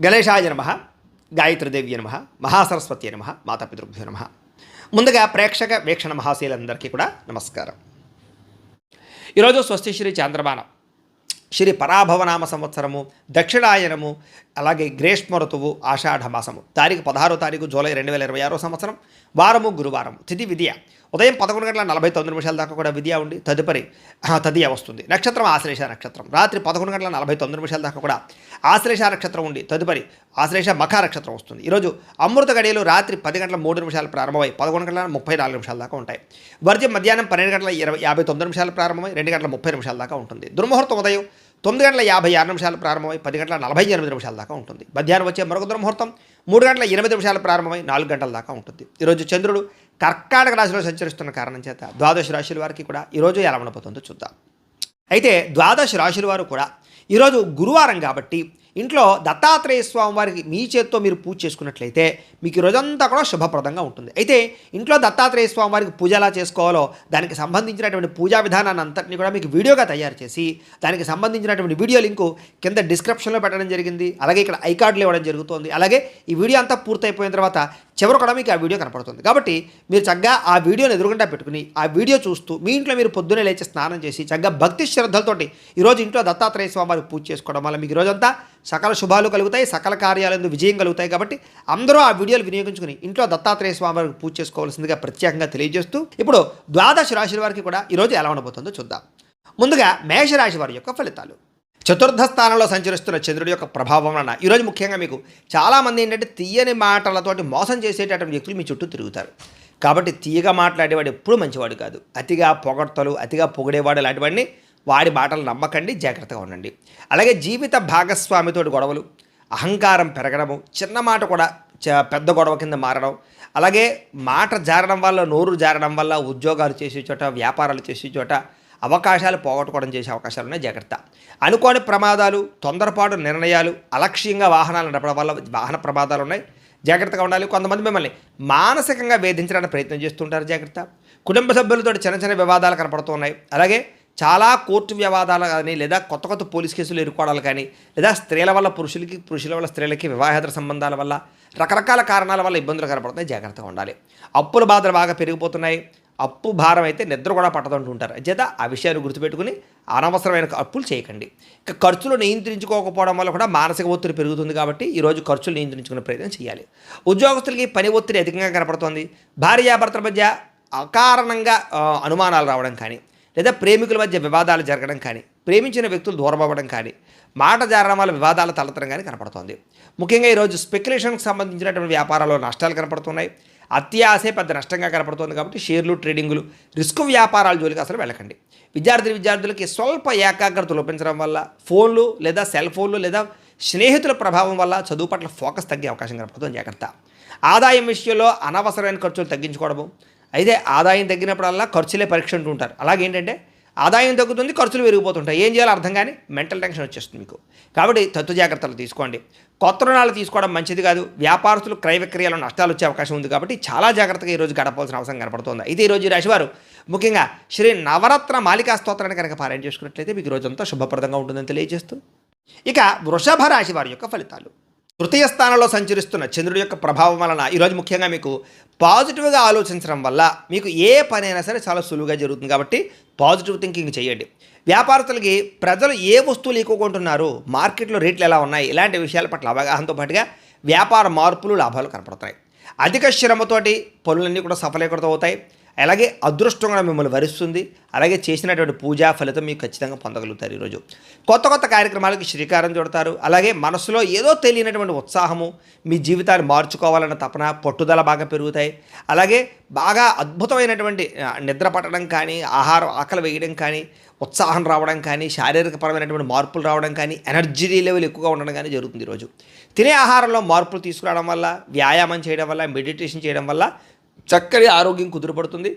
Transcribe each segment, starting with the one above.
గణేశాయ నమః, గాయత్రీదేవ్య నమః, మహాసరస్వతి నమః, మాతాపితృభ్యో నమః. ముందుగా ప్రేక్షక వీక్షణ మహాశీలందరికీ కూడా నమస్కారం. ఈరోజు స్వస్తి శ్రీ చాంద్రమానం, శ్రీ పరాభవనామ సంవత్సరము, దక్షిణాయనము, అలాగే గ్రీష్మ ఋతువు, ఆషాఢ మాసము. తారీఖు 16వ తారీఖు జూలై 2026 సంవత్సరం, వారము గురువారం, తిథి విద్య. ఉదయం 11:49 దాకా కూడా విద్య ఉండి తదుపరి తదియ వస్తుంది. నక్షత్రం ఆశ్లేష నక్షత్రం. రాత్రి 11:49 దాకా కూడా ఆశ్లేష నక్షత్రం ఉండి తదుపరి ఆశ్లేష మఖ నక్షత్రం వస్తుంది. ఈరోజు అమృత గడియలు రాత్రి 10:03 ప్రారంభమై 11:34 దాకా ఉంటాయి. వర్జ్యం మధ్యాహ్నం 12:59 ప్రారంభమై 2:30 దాకా ఉంటుంది. దుర్ముహూర్తం ఉదయం 9:56 ప్రారంభమై 10:48 దాకా ఉంటుంది. మధ్యాహ్నం వచ్చే మరొక దుర్ముహూర్తం 3:08 ప్రారంభమై 4 గంటల దాకా ఉంటుంది. ఈరోజు చంద్రుడు కర్కాటక రాశిలో సంచరిస్తున్న కారణం చేత ద్వాదశ రాశుల వారికి కూడా ఈరోజు ఎలా ఉండబోతుందో చూద్దాం. అయితే ద్వాదశ రాశుల వారు కూడా ఈరోజు గురువారం కాబట్టి ఇంట్లో దత్తాత్రేయ స్వామి వారికి మీ చేత్తో మీరు పూజ చేసుకున్నట్లయితే మీకు ఈ రోజంతా కూడా శుభప్రదంగా ఉంటుంది. అయితే ఇంట్లో దత్తాత్రేయ స్వామి వారికి పూజ ఎలా చేసుకోవాలో దానికి సంబంధించినటువంటి పూజా విధానాన్ని అంతటిని కూడా మీకు వీడియోగా తయారు చేసి దానికి సంబంధించినటువంటి వీడియో లింకు కింద డిస్క్రిప్షన్లో పెట్టడం జరిగింది. అలాగే ఇక్కడ ఐకార్డులు ఇవ్వడం జరుగుతుంది. అలాగే ఈ వీడియో అంతా పూర్తయిపోయిన తర్వాత చివరి కూడా మీకు ఆ వీడియో కనపడుతుంది. కాబట్టి మీరు చక్కగా ఆ వీడియోని ఎదురుగుండా పెట్టుకుని ఆ వీడియో చూస్తూ మీ ఇంట్లో మీరు పొద్దున్నే లేచి స్నానం చేసి చక్కగా భక్తి శ్రద్ధలతోటి ఈరోజు ఇంట్లో దత్తాత్రేయ స్వామి వారికి పూజ చేసుకోవడం వల్ల మీకు ఈరోజంతా సకల శుభాలు కలుగుతాయి, సకల కార్యాలందు విజయం కలుగుతాయి. కాబట్టి అందరూ ఆ వీడియోలు వినియోగించుకుని ఇంట్లో దత్తాత్రేయ స్వామి వారికి పూజ చేసుకోవాల్సిందిగా ప్రత్యేకంగా తెలియజేస్తూ ఇప్పుడు ద్వాదశ రాశుల వారికి కూడా ఈరోజు ఎలా ఉండబోతుందో చూద్దాం. ముందుగా మేషరాశి వారి యొక్క ఫలితాలు. చతుర్థ స్థానంలో సంచరిస్తున్న చంద్రుడి యొక్క ప్రభావం వలన ఈరోజు ముఖ్యంగా మీకు చాలామంది ఏంటంటే తీయని మాటలతోటి మోసం చేసేటటువంటి వ్యక్తులు మీ చుట్టూ తిరుగుతారు. కాబట్టి తీయగా మాట్లాడేవాడు ఎప్పుడూ మంచివాడు కాదు. అతిగా పొగడ్తలు, అతిగా పొగిడేవాడు లాంటివాడిని వాడి మాటలు నమ్మకండి, జాగ్రత్తగా ఉండండి. అలాగే జీవిత భాగస్వామితో గొడవలు, అహంకారం పెరగడము, చిన్న మాట కూడా పెద్ద గొడవ కింద మారడం, అలాగే మాట జారడం వల్ల, నోరు జారడం వల్ల ఉద్యోగాలు చేసే చోట, వ్యాపారాలు చేసే చోట అవకాశాలు పోగొట్టుకోవడం చేసే అవకాశాలు ఉన్నాయి. జాగ్రత్త. అనుకోని ప్రమాదాలు, తొందరపాటు నిర్ణయాలు, అలక్ష్యంగా వాహనాలు నడపడం వల్ల వాహన ప్రమాదాలు ఉన్నాయి. జాగ్రత్తగా ఉండాలి. కొంతమంది మిమ్మల్ని మానసికంగా వేధించడానికి ప్రయత్నం చేస్తుంటారు. జాగ్రత్త. కుటుంబ సభ్యులతో చిన్న చిన్న వివాదాలు కనపడుతున్నాయి. అలాగే చాలా కోర్టు వివాదాలు కానీ, లేదా కొత్త కొత్త పోలీస్ కేసులు ఎదుర్కోవడాలు కానీ, లేదా స్త్రీల వల్ల పురుషులకి, పురుషుల వల్ల స్త్రీలకి వివాహేతర సంబంధాల వల్ల రకరకాల కారణాల వల్ల ఇబ్బందులు కనపడుతున్నాయి. జాగ్రత్తగా ఉండాలి. అప్పుల బాధలు బాగా పెరిగిపోతున్నాయి. అప్పు భారం అయితే నిద్ర కూడా పట్టదంటూ ఉంటారు. చేత ఆ విషయాన్ని గుర్తుపెట్టుకుని అనవసరమైన అప్పులు చేయకండి. ఇక ఖర్చులు నియంత్రించుకోకపోవడం వల్ల కూడా మానసిక ఒత్తిడి పెరుగుతుంది. కాబట్టి ఈరోజు ఖర్చులు నియంత్రించుకునే ప్రయత్నం చేయాలి. ఉద్యోగస్తులకి పని ఒత్తిడి అధికంగా కనపడుతోంది. భార్యాభర్తల మధ్య అకారణంగా అనుమానాలు రావడం కానీ, లేదా ప్రేమికుల మధ్య వివాదాలు జరగడం కానీ, ప్రేమించిన వ్యక్తులు దూరం అవ్వడం కానీ, మాట జారడం వల్ల వివాదాలు తలెత్తడం కానీ కనపడుతోంది. ముఖ్యంగా ఈరోజు స్పెక్యులేషన్కి సంబంధించినటువంటి వ్యాపారాల్లో నష్టాలు కనపడుతున్నాయి. అత్యాశే పెద్ద నష్టంగా కనపడుతుంది. కాబట్టి షేర్లు, ట్రేడింగులు, రిస్క్ వ్యాపారాల జోలికి అసలు వెళ్ళకండి. విద్యార్థులకి స్వల్ప ఏకాగ్రత లోపించడం వల్ల ఫోన్లు లేదా సెల్ ఫోన్లు లేదా స్నేహితుల ప్రభావం వల్ల చదువు పట్ల ఫోకస్ తగ్గే అవకాశం కనపడుతుంది. జాగ్రత్త. ఆదాయం విషయంలో అనవసరమైన ఖర్చులు తగ్గించుకోవడము. అయితే ఆదాయం తగ్గినప్పుడల్లా ఖర్చులే పరీక్ష అంటూ ఉంటారు. అలాగేంటంటే ఆదాయం తగ్గుతుంది, ఖర్చులు పెరిగిపోతుంటాయి. ఏం చేయాలో అర్థం కానీ మెంటల్ టెన్షన్ వచ్చేస్తుంది మీకు. కాబట్టి తత్వ జాగ్రత్తలు తీసుకోండి. కొత్త రుణాలు తీసుకోవడం మంచిది కాదు. వ్యాపారస్తులు క్రయ విక్రయాల్లో నష్టాలు వచ్చే అవకాశం ఉంది. కాబట్టి చాలా జాగ్రత్తగా ఈరోజు గడపాల్సిన అవసరం కనపడుతుంది. అయితే ఈరోజు ఈ రాశివారు ముఖ్యంగా శ్రీ నవరత్న మాలికా స్తోత్రాన్ని కనుక పారాయణ చేసుకున్నట్లయితే మీకు రోజంతా శుభప్రదంగా ఉంటుందని తెలియజేస్తూ ఇక వృషభ రాశి వారి యొక్క ఫలితాలు. తృతీయ స్థానంలో సంచరిస్తున్న చంద్రుడి యొక్క ప్రభావం వలన ఈరోజు ముఖ్యంగా మీకు పాజిటివ్గా ఆలోచించడం వల్ల మీకు ఏ పనైనా సరే చాలా సులువుగా జరుగుతుంది. కాబట్టి పాజిటివ్ థింకింగ్ చేయండి. వ్యాపారస్తులకి ప్రజలు ఏ వస్తువులు ఎక్కువ కొంటున్నారు, మార్కెట్లో రేట్లు ఎలా ఉన్నాయి, ఇలాంటి విషయాల పట్ల అవగాహనతో పాటుగా వ్యాపార మార్పులు, లాభాలు కనపడుతున్నాయి. అధిక శ్రమతోటి పనులన్నీ కూడా సఫలీకృతం అవుతాయి. అలాగే అదృష్టం కూడా మిమ్మల్ని వరిస్తుంది. అలాగే చేసినటువంటి పూజా ఫలితం మీకు ఖచ్చితంగా పొందగలుగుతారు. ఈరోజు కొత్త కొత్త కార్యక్రమాలకి శ్రీకారం చుడతారు. అలాగే మనసులో ఏదో తెలియనటువంటి ఉత్సాహము, మీ జీవితాన్ని మార్చుకోవాలన్న తపన, పట్టుదల బాగా పెరుగుతాయి. అలాగే బాగా అద్భుతమైనటువంటి నిద్ర పట్టడం కానీ, ఆహారం ఆకలి వేయడం కానీ, ఉత్సాహం రావడం కానీ, శారీరకపరమైనటువంటి మార్పులు రావడం కానీ, ఎనర్జీ లెవెల్ ఎక్కువగా ఉండడం కానీ జరుగుతుంది. ఈరోజు తినే ఆహారంలో మార్పులు తీసుకురావడం వల్ల, వ్యాయామం చేయడం వల్ల, మెడిటేషన్ చేయడం వల్ల చక్కటి ఆరోగ్యం కుదురుపడుతుంది.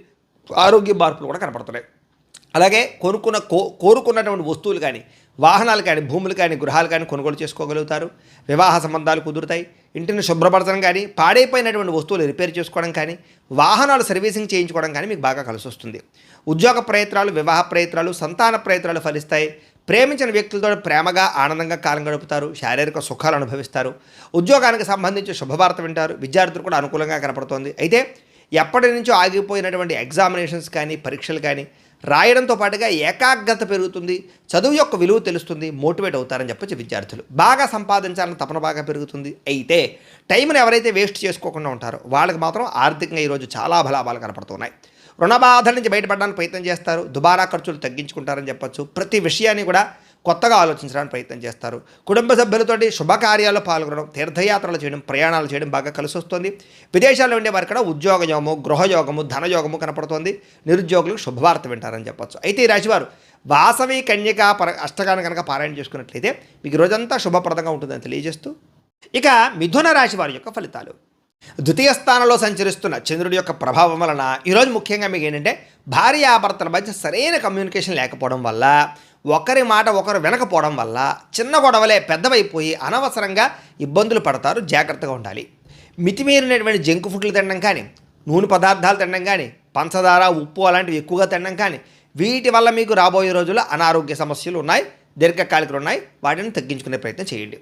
ఆరోగ్య మార్పులు కూడా కనపడుతున్నాయి. అలాగే కోరుకున్నటువంటి వస్తువులు కానీ, వాహనాలు కానీ, భూములు కానీ, గృహాలు కానీ కొనుగోలు చేసుకోగలుగుతారు. వివాహ సంబంధాలు కుదురుతాయి. ఇంటిని శుభ్రపరచడం కానీ, పాడైపోయినటువంటి వస్తువులు రిపేర్ చేసుకోవడం కానీ, వాహనాలు సర్వీసింగ్ చేయించుకోవడం కానీ మీకు బాగా కలిసి వస్తుంది. ఉద్యోగ ప్రయత్నాలు, వివాహ ప్రయత్నాలు, సంతాన ప్రయత్నాలు ఫలిస్తాయి. ప్రేమించిన వ్యక్తులతో ప్రేమగా ఆనందంగా కాలం గడుపుతారు. శారీరక సుఖాలు అనుభవిస్తారు. ఉద్యోగానికి సంబంధించి శుభవార్త వింటారు. విద్యార్థులు కూడా అనుకూలంగా కనపడుతోంది. అయితే ఎప్పటి నుంచో ఆగిపోయినటువంటి ఎగ్జామినేషన్స్ కానీ, పరీక్షలు కానీ రాయడంతో పాటుగా ఏకాగ్రత పెరుగుతుంది. చదువు యొక్క విలువ తెలుస్తుంది. మోటివేట్ అవుతారని చెప్పొచ్చు విద్యార్థులు. బాగా సంపాదించాలని తపన బాగా పెరుగుతుంది. అయితే టైంని ఎవరైతే వేస్ట్ చేసుకోకుండా ఉంటారో వాళ్ళకి మాత్రం ఆర్థికంగా ఈరోజు చాలా బలాభాలు కనపడుతున్నాయి. రుణ బాధల నుంచి బయటపడడానికి ప్రయత్నం చేస్తారు. దుబారా ఖర్చులు తగ్గించుకుంటారని చెప్పొచ్చు. ప్రతి విషయాన్ని కూడా కొత్తగా ఆలోచించడానికి ప్రయత్నం చేస్తారు. కుటుంబ సభ్యులతోటి శుభకార్యాల్లో పాల్గొనడం, తీర్థయాత్రలు చేయడం, ప్రయాణాలు చేయడం బాగా కలిసి వస్తుంది. విదేశాల్లో ఉండే వారికి కూడా ఉద్యోగయోగము, గృహయోగము, ధనయోగము కనపడుతుంది. నిరుద్యోగులకు శుభవార్త వింటారని చెప్పొచ్చు. అయితే ఈ రాశివారు వాసవి కన్యక అష్టకాన్ని కనుక పారాయణ చేసుకున్నట్లయితే మీకు రోజంతా శుభప్రదంగా ఉంటుందని తెలియజేస్తూ, ఇక మిథున రాశి వారి యొక్క ఫలితాలు. ద్వితీయ స్థానంలో సంచరిస్తున్న చంద్రుడి యొక్క ప్రభావం వలన ఈరోజు ముఖ్యంగా మీకు ఏంటంటే భార్యాభర్తల మధ్య సరైన కమ్యూనికేషన్ లేకపోవడం వల్ల, ఒకరి మాట ఒకరు వినకపోవడం వల్ల చిన్న గొడవలే పెద్దవైపోయి అనవసరంగా ఇబ్బందులు పడతారు. జాగ్రత్తగా ఉండాలి. మితిమీరినటువంటి జంక్ ఫుడ్లు తినడం కానీ, నూనె పదార్థాలు తినడం కానీ, పంచదార, ఉప్పు అలాంటివి ఎక్కువగా తినడం కానీ, వీటి వల్ల మీకు రాబోయే రోజుల్లో అనారోగ్య సమస్యలు ఉన్నాయి, దీర్ఘకాలికలు ఉన్నాయి. వాటిని తగ్గించుకునే ప్రయత్నం చేయండి.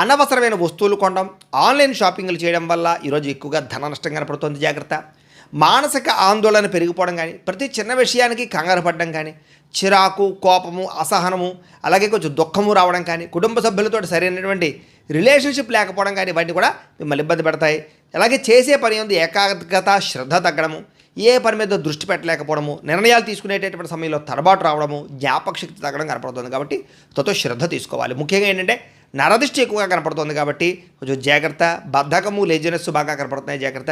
అనవసరమైన వస్తువులు కొనడం, ఆన్లైన్ షాపింగ్లు చేయడం వల్ల ఈరోజు ఎక్కువగా ధన నష్టం కనపడుతుంది. జాగ్రత్త. మానసిక ఆందోళన పెరిగిపోవడం కానీ, ప్రతి చిన్న విషయానికి కంగారు పడడం కానీ, చిరాకు, కోపము, అసహనము, అలాగే కొంచెం దుఃఖము రావడం కానీ, కుటుంబ సభ్యులతో సరైనటువంటి రిలేషన్షిప్ లేకపోవడం కానీ ఇవన్నీ కూడా మిమ్మల్ని ఇబ్బంది పెడతాయి. అలాగే చేసే పని ఉంది ఏకాగ్రత, శ్రద్ధ తగ్గడము, ఏ పని మీద దృష్టి పెట్టలేకపోవడము, నిర్ణయాలు తీసుకునేటటువంటి సమయంలో తడబాటు రావడము, జ్ఞాపక శక్తి తగ్గడం కనపడుతుంది. కాబట్టి శ్రద్ధ తీసుకోవాలి. ముఖ్యంగా ఏంటంటే నరదృష్టి ఎక్కువగా కనపడుతుంది కాబట్టి కొంచెం జాగ్రత్త. బద్ధకము, లేజినెస్ బాగా కనపడుతున్నాయి. జాగ్రత్త.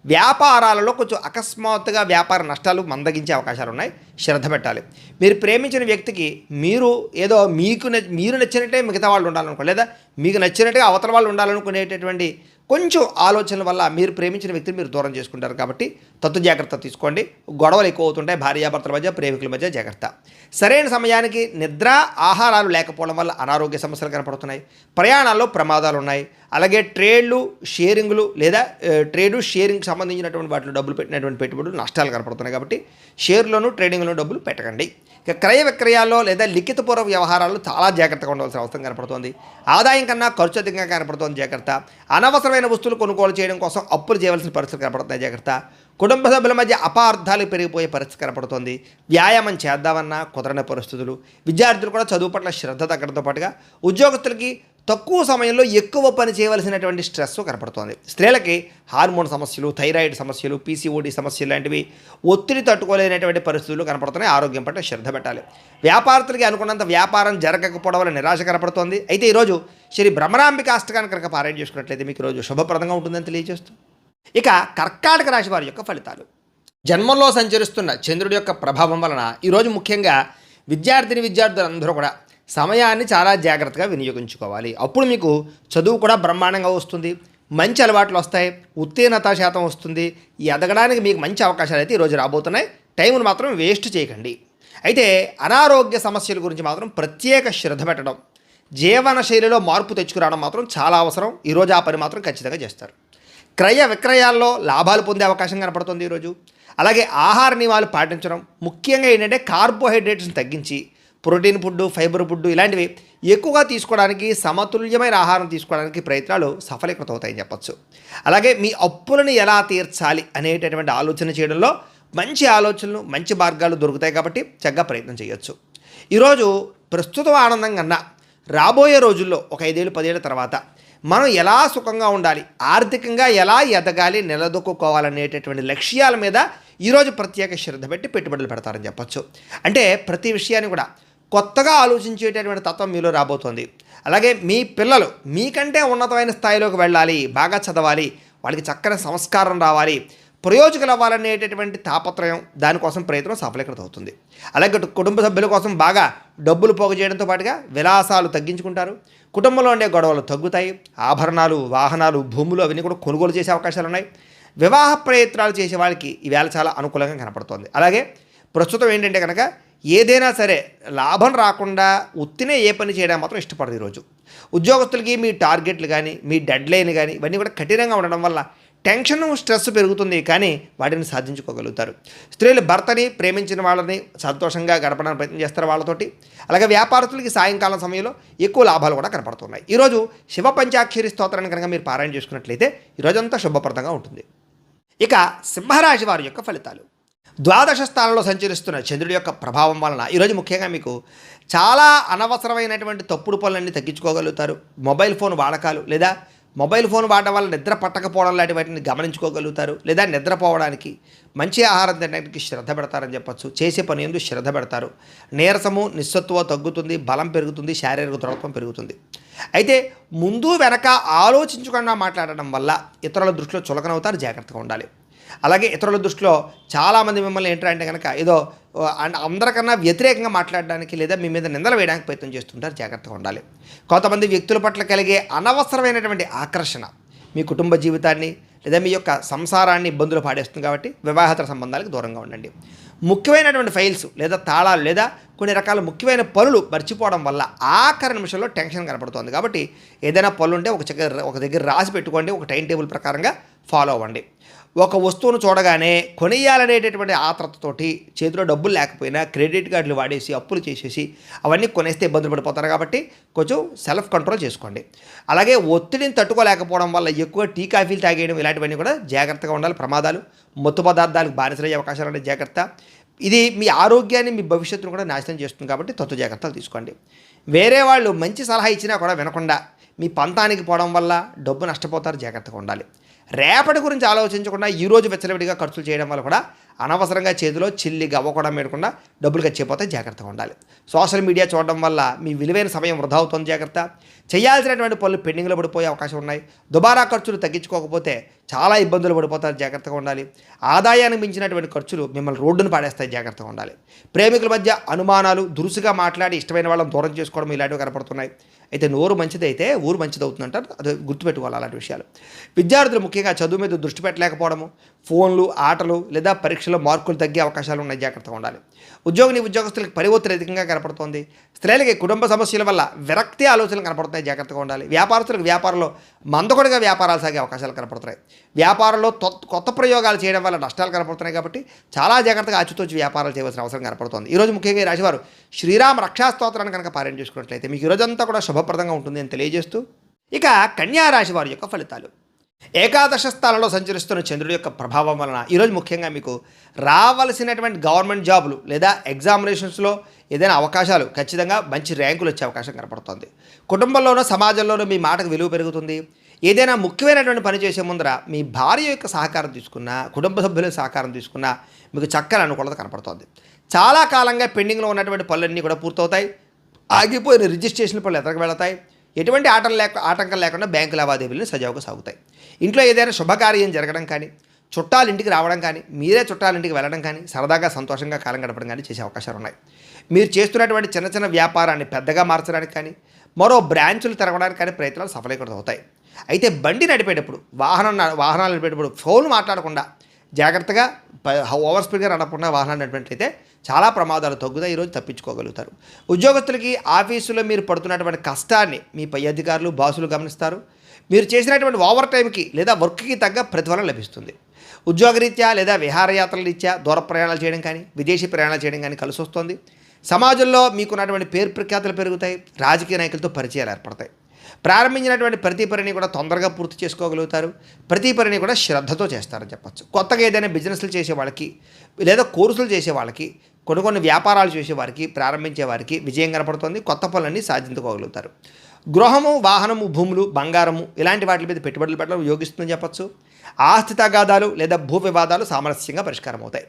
వ్యాపారాలలో కొంచెం అకస్మాత్తుగా వ్యాపార నష్టాలు మందగించే అవకాశాలు ఉన్నాయి. శ్రద్ధ పెట్టాలి. మీరు ప్రేమించిన వ్యక్తికి మీరు ఏదో మీరు నచ్చినట్టే మిగతా వాళ్ళు ఉండాలనుకో, లేదా మీకు నచ్చినట్టుగా అవతల వాళ్ళు ఉండాలనుకునేటటువంటి కొంచెం ఆలోచనల వల్ల మీరు ప్రేమించిన వ్యక్తిని మీరు దూరం చేసుకుంటారు. కాబట్టి జాగ్రత్త తీసుకోండి. గొడవలు ఎక్కువ అవుతుంటాయి భార్యాభర్తల మధ్య, ప్రేమికుల మధ్య. జాగ్రత్త. సరైన సమయానికి నిద్ర, ఆహారాలు లేకపోవడం వల్ల అనారోగ్య సమస్యలు కనపడుతున్నాయి. ప్రయాణాల్లో ప్రమాదాలు ఉన్నాయి. అలాగే ట్రేడ్లు, షేరింగ్లు లేదా షేరింగ్కి సంబంధించినటువంటి వాటిలో డబ్బులు పెట్టినటువంటి పెట్టుబడులు నష్టాలు కనపడుతున్నాయి. కాబట్టి షేర్లోను, ట్రేడింగ్లోనూ డబ్బులు పెట్టకండి. ఇక క్రయ విక్రయాల్లో లేదా లిఖితపూర్వ వ్యవహారాల్లో చాలా జాగ్రత్తగా ఉండవలసిన అవసరం కనపడుతుంది. ఆదాయం కన్నా ఖర్చు అధికంగా కనపడుతుంది. జాగ్రత్త. అనవసరమైన వస్తువులు కొనుగోలు చేయడం కోసం అప్పులు చేయవలసిన పరిస్థితి కనపడుతున్నాయి. జాగ్రత్త. కుటుంబ సభ్యుల మధ్య అపార్థాలు పెరిగిపోయే పరిస్థితి కనపడుతుంది. వ్యాయామం చేద్దామన్నా కుదరని పరిస్థితులు. విద్యార్థులు కూడా చదువు పట్ల శ్రద్ధ తగ్గడంతో పాటుగా ఉద్యోగస్తులకి తక్కువ సమయంలో ఎక్కువ పని చేయవలసినటువంటి స్ట్రెస్ కనపడుతోంది. స్త్రీలకి హార్మోన్ సమస్యలు, థైరాయిడ్ సమస్యలు, పీసీఓడి సమస్యలు లాంటివి, ఒత్తిడి తట్టుకోలేనటువంటి పరిస్థితులు కనపడుతున్నాయి. ఆరోగ్యం పట్ల శ్రద్ధ పెట్టాలి. వ్యాపారస్తులకి అనుకున్నంత వ్యాపారం జరగకపోవడం వల్ల నిరాశ కనపడుతోంది. అయితే ఈరోజు శ్రీ భ్రమరాంబిక అష్టకాన్ని కనుక పారాయణ చేసుకున్నట్లయితే మీకు ఈరోజు శుభప్రదంగా ఉంటుందని తెలియజేస్తూ, ఇక కర్కాటక రాశి వారి యొక్క ఫలితాలు. జన్మంలో సంచరిస్తున్న చంద్రుడి యొక్క ప్రభావం వలన ఈరోజు ముఖ్యంగా విద్యార్థులందరూ కూడా సమయాన్ని చాలా జాగ్రత్తగా వినియోగించుకోవాలి. అప్పుడు మీకు చదువు కూడా బ్రహ్మాండంగా వస్తుంది. మంచి అలవాట్లు వస్తాయి. ఉత్తీర్ణత శాతం వస్తుంది. ఈ ఎదగడానికి మీకు మంచి అవకాశాలు అయితే ఈరోజు రాబోతున్నాయి. టైంను మాత్రం వేస్ట్ చేయకండి. అయితే అనారోగ్య సమస్యల గురించి మాత్రం ప్రత్యేక శ్రద్ధ పెట్టడం, జీవన శైలిలో మార్పు తెచ్చుకురావడం మాత్రం చాలా అవసరం. ఈరోజు ఆ పని మాత్రం ఖచ్చితంగా చేస్తారు. క్రయ విక్రయాల్లో లాభాలు పొందే అవకాశం కనపడుతుంది ఈరోజు. అలాగే ఆహార నియమాలు పాటించడం, ముఖ్యంగా ఏంటంటే కార్బోహైడ్రేట్స్ని తగ్గించి ప్రోటీన్ ఫుడ్, ఫైబర్ ఫుడ్ ఇలాంటివి ఎక్కువగా తీసుకోవడానికి, సమతుల్యమైన ఆహారం తీసుకోవడానికి ప్రయత్నాలు సఫలీకృతం అవుతాయని చెప్పచ్చు. అలాగే మీ అప్పులను ఎలా తీర్చాలి అనేటటువంటి ఆలోచన చేయడంలో మంచి ఆలోచనలు, మంచి మార్గాలు దొరుకుతాయి. కాబట్టి చక్కగా ప్రయత్నం చేయొచ్చు. ఈరోజు ప్రస్తుతం ఆనందం కన్నా రాబోయే రోజుల్లో ఒక 5 ఏళ్ళు 10 ఏళ్ళ తర్వాత మనం ఎలా సుఖంగా ఉండాలి, ఆర్థికంగా ఎలా ఎదగాలి, నిలదొక్కుకోవాలనేటటువంటి లక్ష్యాల మీద ఈరోజు ప్రత్యేక శ్రద్ధ పెట్టి పెట్టుబడులు పెడతారని చెప్పచ్చు. అంటే ప్రతి విషయాన్ని కూడా కొత్తగా ఆలోచించేటటువంటి తత్వం మీలో రాబోతోంది. అలాగే మీ పిల్లలు మీకంటే ఉన్నతమైన స్థాయిలోకి వెళ్ళాలి, బాగా చదవాలి, వాళ్ళకి చక్కని సంస్కారం రావాలి, ప్రయోజకులు అవ్వాలనేటటువంటి తాపత్రయం, దానికోసం ప్రయత్నం సఫలీకృతం అవుతుంది. అలాగే కుటుంబ సభ్యుల కోసం బాగా డబ్బులు పోగు చేయడంతో పాటుగా విలాసాలు తగ్గించుకుంటారు. కుటుంబంలో ఉండే గొడవలు తగ్గుతాయి. ఆభరణాలు, వాహనాలు, భూములు అవన్నీ కూడా కొనుగోలు చేసే అవకాశాలు ఉన్నాయి. వివాహ ప్రయత్నాలు చేసే వాళ్ళకి ఈవేళ చాలా అనుకూలంగా కనపడుతోంది. అలాగే ప్రస్తుతం ఏంటంటే కనుక ఏదైనా సరే లాభం రాకుండా ఉత్తినే ఏ పని చేయడం మాత్రం ఇష్టపడదు ఈరోజు. ఉద్యోగస్తులకి మీ టార్గెట్లు కానీ మీ డెడ్ లైన్ కానీ ఇవన్నీ కూడా కఠినంగా ఉండడం వల్ల టెన్షన్ స్ట్రెస్ పెరుగుతుంది, కానీ వాటిని సాధించుకోగలుగుతారు. స్త్రీలు భర్తని ప్రేమించిన వాళ్ళని సంతోషంగా గడపడానికి ప్రయత్నం చేస్తారు వాళ్ళతోటి. అలాగే వ్యాపారస్తులకి సాయంకాలం సమయంలో ఎక్కువ లాభాలు కూడా కనపడుతున్నాయి. ఈరోజు శివ పంచాక్షరి స్తోత్రాన్ని కనుక మీరు పారాయణ చేసుకున్నట్లయితే ఈరోజంతా శుభప్రదంగా ఉంటుంది. ఇక సింహరాశి వారి యొక్క ఫలితాలు. ద్వాదశ స్థానంలో సంచరిస్తున్న చంద్రుడి యొక్క ప్రభావం వలన ఈరోజు ముఖ్యంగా మీకు చాలా అనవసరమైనటువంటి తప్పుడు పనులన్నీ తగ్గించుకోగలుగుతారు. మొబైల్ ఫోన్ వాడకాలు లేదా మొబైల్ ఫోన్ వాడడం వల్ల నిద్ర పట్టకపోవడం లాంటి వాటిని గమనించుకోగలుగుతారు. లేదా నిద్రపోవడానికి మంచి ఆహారం తినడానికి శ్రద్ధ పెడతారని చెప్పచ్చు. చేసే పని ఎందుకు శ్రద్ధ పెడతారు. నీరసము నిస్సత్తువ తగ్గుతుంది, బలం పెరుగుతుంది, శారీరక దృఢత్వం పెరుగుతుంది. అయితే ముందు వెనక ఆలోచించకుండా మాట్లాడడం వల్ల ఇతరుల దృష్టిలో చులకనవుతారు, జాగ్రత్తగా ఉండాలి. అలాగే ఇతరుల దృష్టిలో చాలామంది మిమ్మల్ని ఏంటంటే కనుక ఏదో అందరికన్నా వ్యతిరేకంగా మాట్లాడడానికి లేదా మీ మీద నిందలు వేయడానికి ప్రయత్నం చేస్తుంటారు, జాగ్రత్తగా ఉండాలి. కొంతమంది వ్యక్తుల పట్ల కలిగే అనవసరమైనటువంటి ఆకర్షణ మీ కుటుంబ జీవితాన్ని లేదా మీ యొక్క సంసారాన్ని ఇబ్బందులు పాడేస్తుంది, కాబట్టి వివాహేతర సంబంధాలకు దూరంగా ఉండండి. ముఖ్యమైనటువంటి ఫైల్స్ లేదా తాళాలు లేదా కొన్ని రకాల ముఖ్యమైన పనులు మర్చిపోవడం వల్ల ఆఖరి నిమిషంలో టెన్షన్ కనపడుతుంది, కాబట్టి ఏదైనా పనులు ఉంటే ఒక దగ్గర రాసి పెట్టుకోండి, ఒక టైం టేబుల్ ప్రకారంగా ఫాలో అవ్వండి. ఒక వస్తువును చూడగానే కొనియాలనేటటువంటి ఆత్రతతోటి చేతిలో డబ్బులు లేకపోయినా క్రెడిట్ కార్డులు వాడేసి అప్పులు చేసేసి అవన్నీ కొనేస్తే ఇబ్బందులు పడిపోతారు, కాబట్టి కొంచెం సెల్ఫ్ కంట్రోల్ చేసుకోండి. అలాగే ఒత్తిడిని తట్టుకోలేకపోవడం వల్ల ఎక్కువ టీ కాఫీలు తాగేయడం ఇలాంటివన్నీ కూడా జాగ్రత్తగా ఉండాలి. ప్రమాదాలు, మత్తు పదార్థాలకు బానిసలయ్యే అవకాశాలు ఉండే జాగ్రత్త. ఇది మీ ఆరోగ్యాన్ని మీ భవిష్యత్తును కూడా నాశనం చేస్తుంది, కాబట్టి తత్వ జాగ్రత్తలు తీసుకోండి. వేరే వాళ్ళు మంచి సలహా ఇచ్చినా కూడా వినకుండా మీ పంతానికి పోవడం వల్ల డబ్బు నష్టపోతారు, జాగ్రత్తగా ఉండాలి. రేపటి గురించి ఆలోచించకుండా ఈరోజు వెచ్చలవిడిగా ఖర్చులు చేయడం వల్ల కూడా అనవసరంగా చేతిలో చిల్లి గవ్వ కూడా మేడకుండా డబ్బులు ఖర్చయిపోతే జాగ్రత్తగా ఉండాలి. సోషల్ మీడియా చూడడం వల్ల మీ విలువైన సమయం వృధా అవుతుంది, జాగ్రత్త. చేయాల్సినటువంటి పనులు పెండింగ్లో పడిపోయే అవకాశం ఉన్నాయి. దుబారా ఖర్చులు తగ్గించుకోకపోతే చాలా ఇబ్బందులు పడిపోతారు, జాగ్రత్తగా ఉండాలి. ఆదాయానికి మించినటువంటి ఖర్చులు మిమ్మల్ని రోడ్డును పాడేస్తాయి, జాగ్రత్తగా ఉండాలి. ప్రేమికుల మధ్య అనుమానాలు, దురుసుగా మాట్లాడి ఇష్టమైన వాళ్ళని దూరం చేసుకోవడం ఇలాంటివి కనపడుతున్నాయి. అయితే నోరు మంచిదైతే ఊరు మంచిది అవుతుందంటారు, అది గుర్తుపెట్టుకోవాలి అలాంటి విషయాలు. విద్యార్థులు ముఖ్యంగా చదువు మీద దృష్టి పెట్టలేకపోవడము, ఫోన్లు, ఆటలు లేదా పరీక్షలో మార్కులు తగ్గే అవకాశాలు ఉన్నాయి, జాగ్రత్తగా ఉండాలి. ఉద్యోగస్తులకు పని ఒత్తిడి అధికంగా కనపడుతోంది. స్త్రీలకి కుటుంబ సమస్యల వల్ల విరక్తి ఆలోచనలు కనపడుతున్నాయి, జాగ్రత్తగా ఉండాలి. వ్యాపారస్తులకు వ్యాపారంలో మందకొడిగా వ్యాపారాలు సాగే అవకాశాలు కనపడుతున్నాయి. వ్యాపారంలో కొత్త ప్రయోగాలు చేయడం వల్ల నష్టాలు కనపడుతున్నాయి, కాబట్టి చాలా జాగ్రత్తగా ఆచితూచి వ్యాపారాలు చేయవలసిన అవసరం కనపడుతుంది. ఈరోజు ముఖ్యంగా ఈ రాశివారు శ్రీరామ రక్షా స్తోత్రాన్ని కనుక పారాయణ చేసుకున్నట్లయితే మీకు ఈరోజంతా కూడా శుభప్రదంగా ఉంటుంది అని తెలియజేస్తూ, ఇక కన్యా రాశి వారి యొక్క ఫలితాలు. ఏకాదశ స్థానంలో సంచరిస్తున్న చంద్రుడి యొక్క ప్రభావం వలన ఈరోజు ముఖ్యంగా మీకు రావాల్సినటువంటి గవర్నమెంట్ జాబులు లేదా ఎగ్జామినేషన్స్లో ఏదైనా అవకాశాలు, ఖచ్చితంగా మంచి ర్యాంకులు వచ్చే అవకాశం కనపడుతుంది. కుటుంబంలోనూ సమాజంలోనూ మీ మాటకు విలువ పెరుగుతుంది. ఏదైనా ముఖ్యమైనటువంటి పని చేసే ముందర మీ భార్య యొక్క సహకారం తీసుకున్నా, కుటుంబ సభ్యుల సహకారం తీసుకున్నా మీకు చక్కని అనుకూలత కనపడుతుంది. చాలా కాలంగా పెండింగ్లో ఉన్నటువంటి పనులన్నీ కూడా పూర్తవుతాయి. ఆగిపోయిన రిజిస్ట్రేషన్ పనులు ఎదరికి వెళతాయి. ఎటువంటి ఆటంకం లేకుండా బ్యాంకు లావాదేవీలను సజావుగా సాగుతాయి. ఇంట్లో ఏదైనా శుభకార్యం జరగడం కానీ, చుట్టాలు ఇంటికి రావడం కానీ, మీరే చుట్టాలింటికి వెళ్ళడం కానీ, సరదాగా సంతోషంగా కాలం గడపడం కానీ చేసే అవకాశాలు ఉన్నాయి. మీరు చేస్తున్నటువంటి చిన్న చిన్న వ్యాపారాన్ని పెద్దగా మార్చడానికి కానీ, మరో బ్రాంచులు తెరవడానికి కానీ ప్రయత్నాలు సఫలీకృతమవుతాయి. అయితే బండి నడిపేటప్పుడు, వాహనాలు నడిపేటప్పుడు ఫోన్ మాట్లాడకుండా జాగ్రత్తగా ఓవర్ స్పీడ్గా నడపకుండా వాహనాలు నడిపినట్లయితే చాలా ప్రమాదాలు తగ్గుతాయి, ఈరోజు తప్పించుకోగలుగుతారు. ఉద్యోగస్తులకి ఆఫీసులో మీరు పడుతున్నటువంటి కష్టాన్ని మీ పై అధికారులు, బాసులు గమనిస్తారు. మీరు చేసినటువంటి ఓవర్ టైంకి లేదా వర్క్కి తగ్గ ప్రతిఫలం లభిస్తుంది. ఉద్యోగరీత్యా లేదా విహారయాత్రల రీత్యా దూర ప్రయాణాలు చేయడం కానీ, విదేశీ ప్రయాణాలు చేయడం కానీ కలిసి వస్తుంది. సమాజంలో మీకున్నటువంటి పేరు ప్రఖ్యాతులు పెరుగుతాయి. రాజకీయ నాయకులతో పరిచయాలు ఏర్పడతాయి. ప్రారంభించినటువంటి ప్రతి పనిని కూడా తొందరగా పూర్తి చేసుకోగలుగుతారు. ప్రతి పనిని కూడా శ్రద్ధతో చేస్తారని చెప్పచ్చు. కొత్తగా ఏదైనా బిజినెస్లు చేసే వాళ్ళకి లేదా కోర్సులు చేసే వాళ్ళకి, కొన్ని వ్యాపారాలు చేసేవారికి, ప్రారంభించే వారికి విజయం కనపడుతుంది. కొత్త పనులన్నీ సాధించుకోగలుగుతారు. గృహము, వాహనము, భూములు, బంగారము ఇలాంటి వాటి మీద పెట్టుబడులు పెట్టడం యోగిస్తుందని చెప్పచ్చు. ఆస్తి తగాదాలు లేదా భూ వివాదాలు సామరస్యంగా పరిష్కారం అవుతాయి.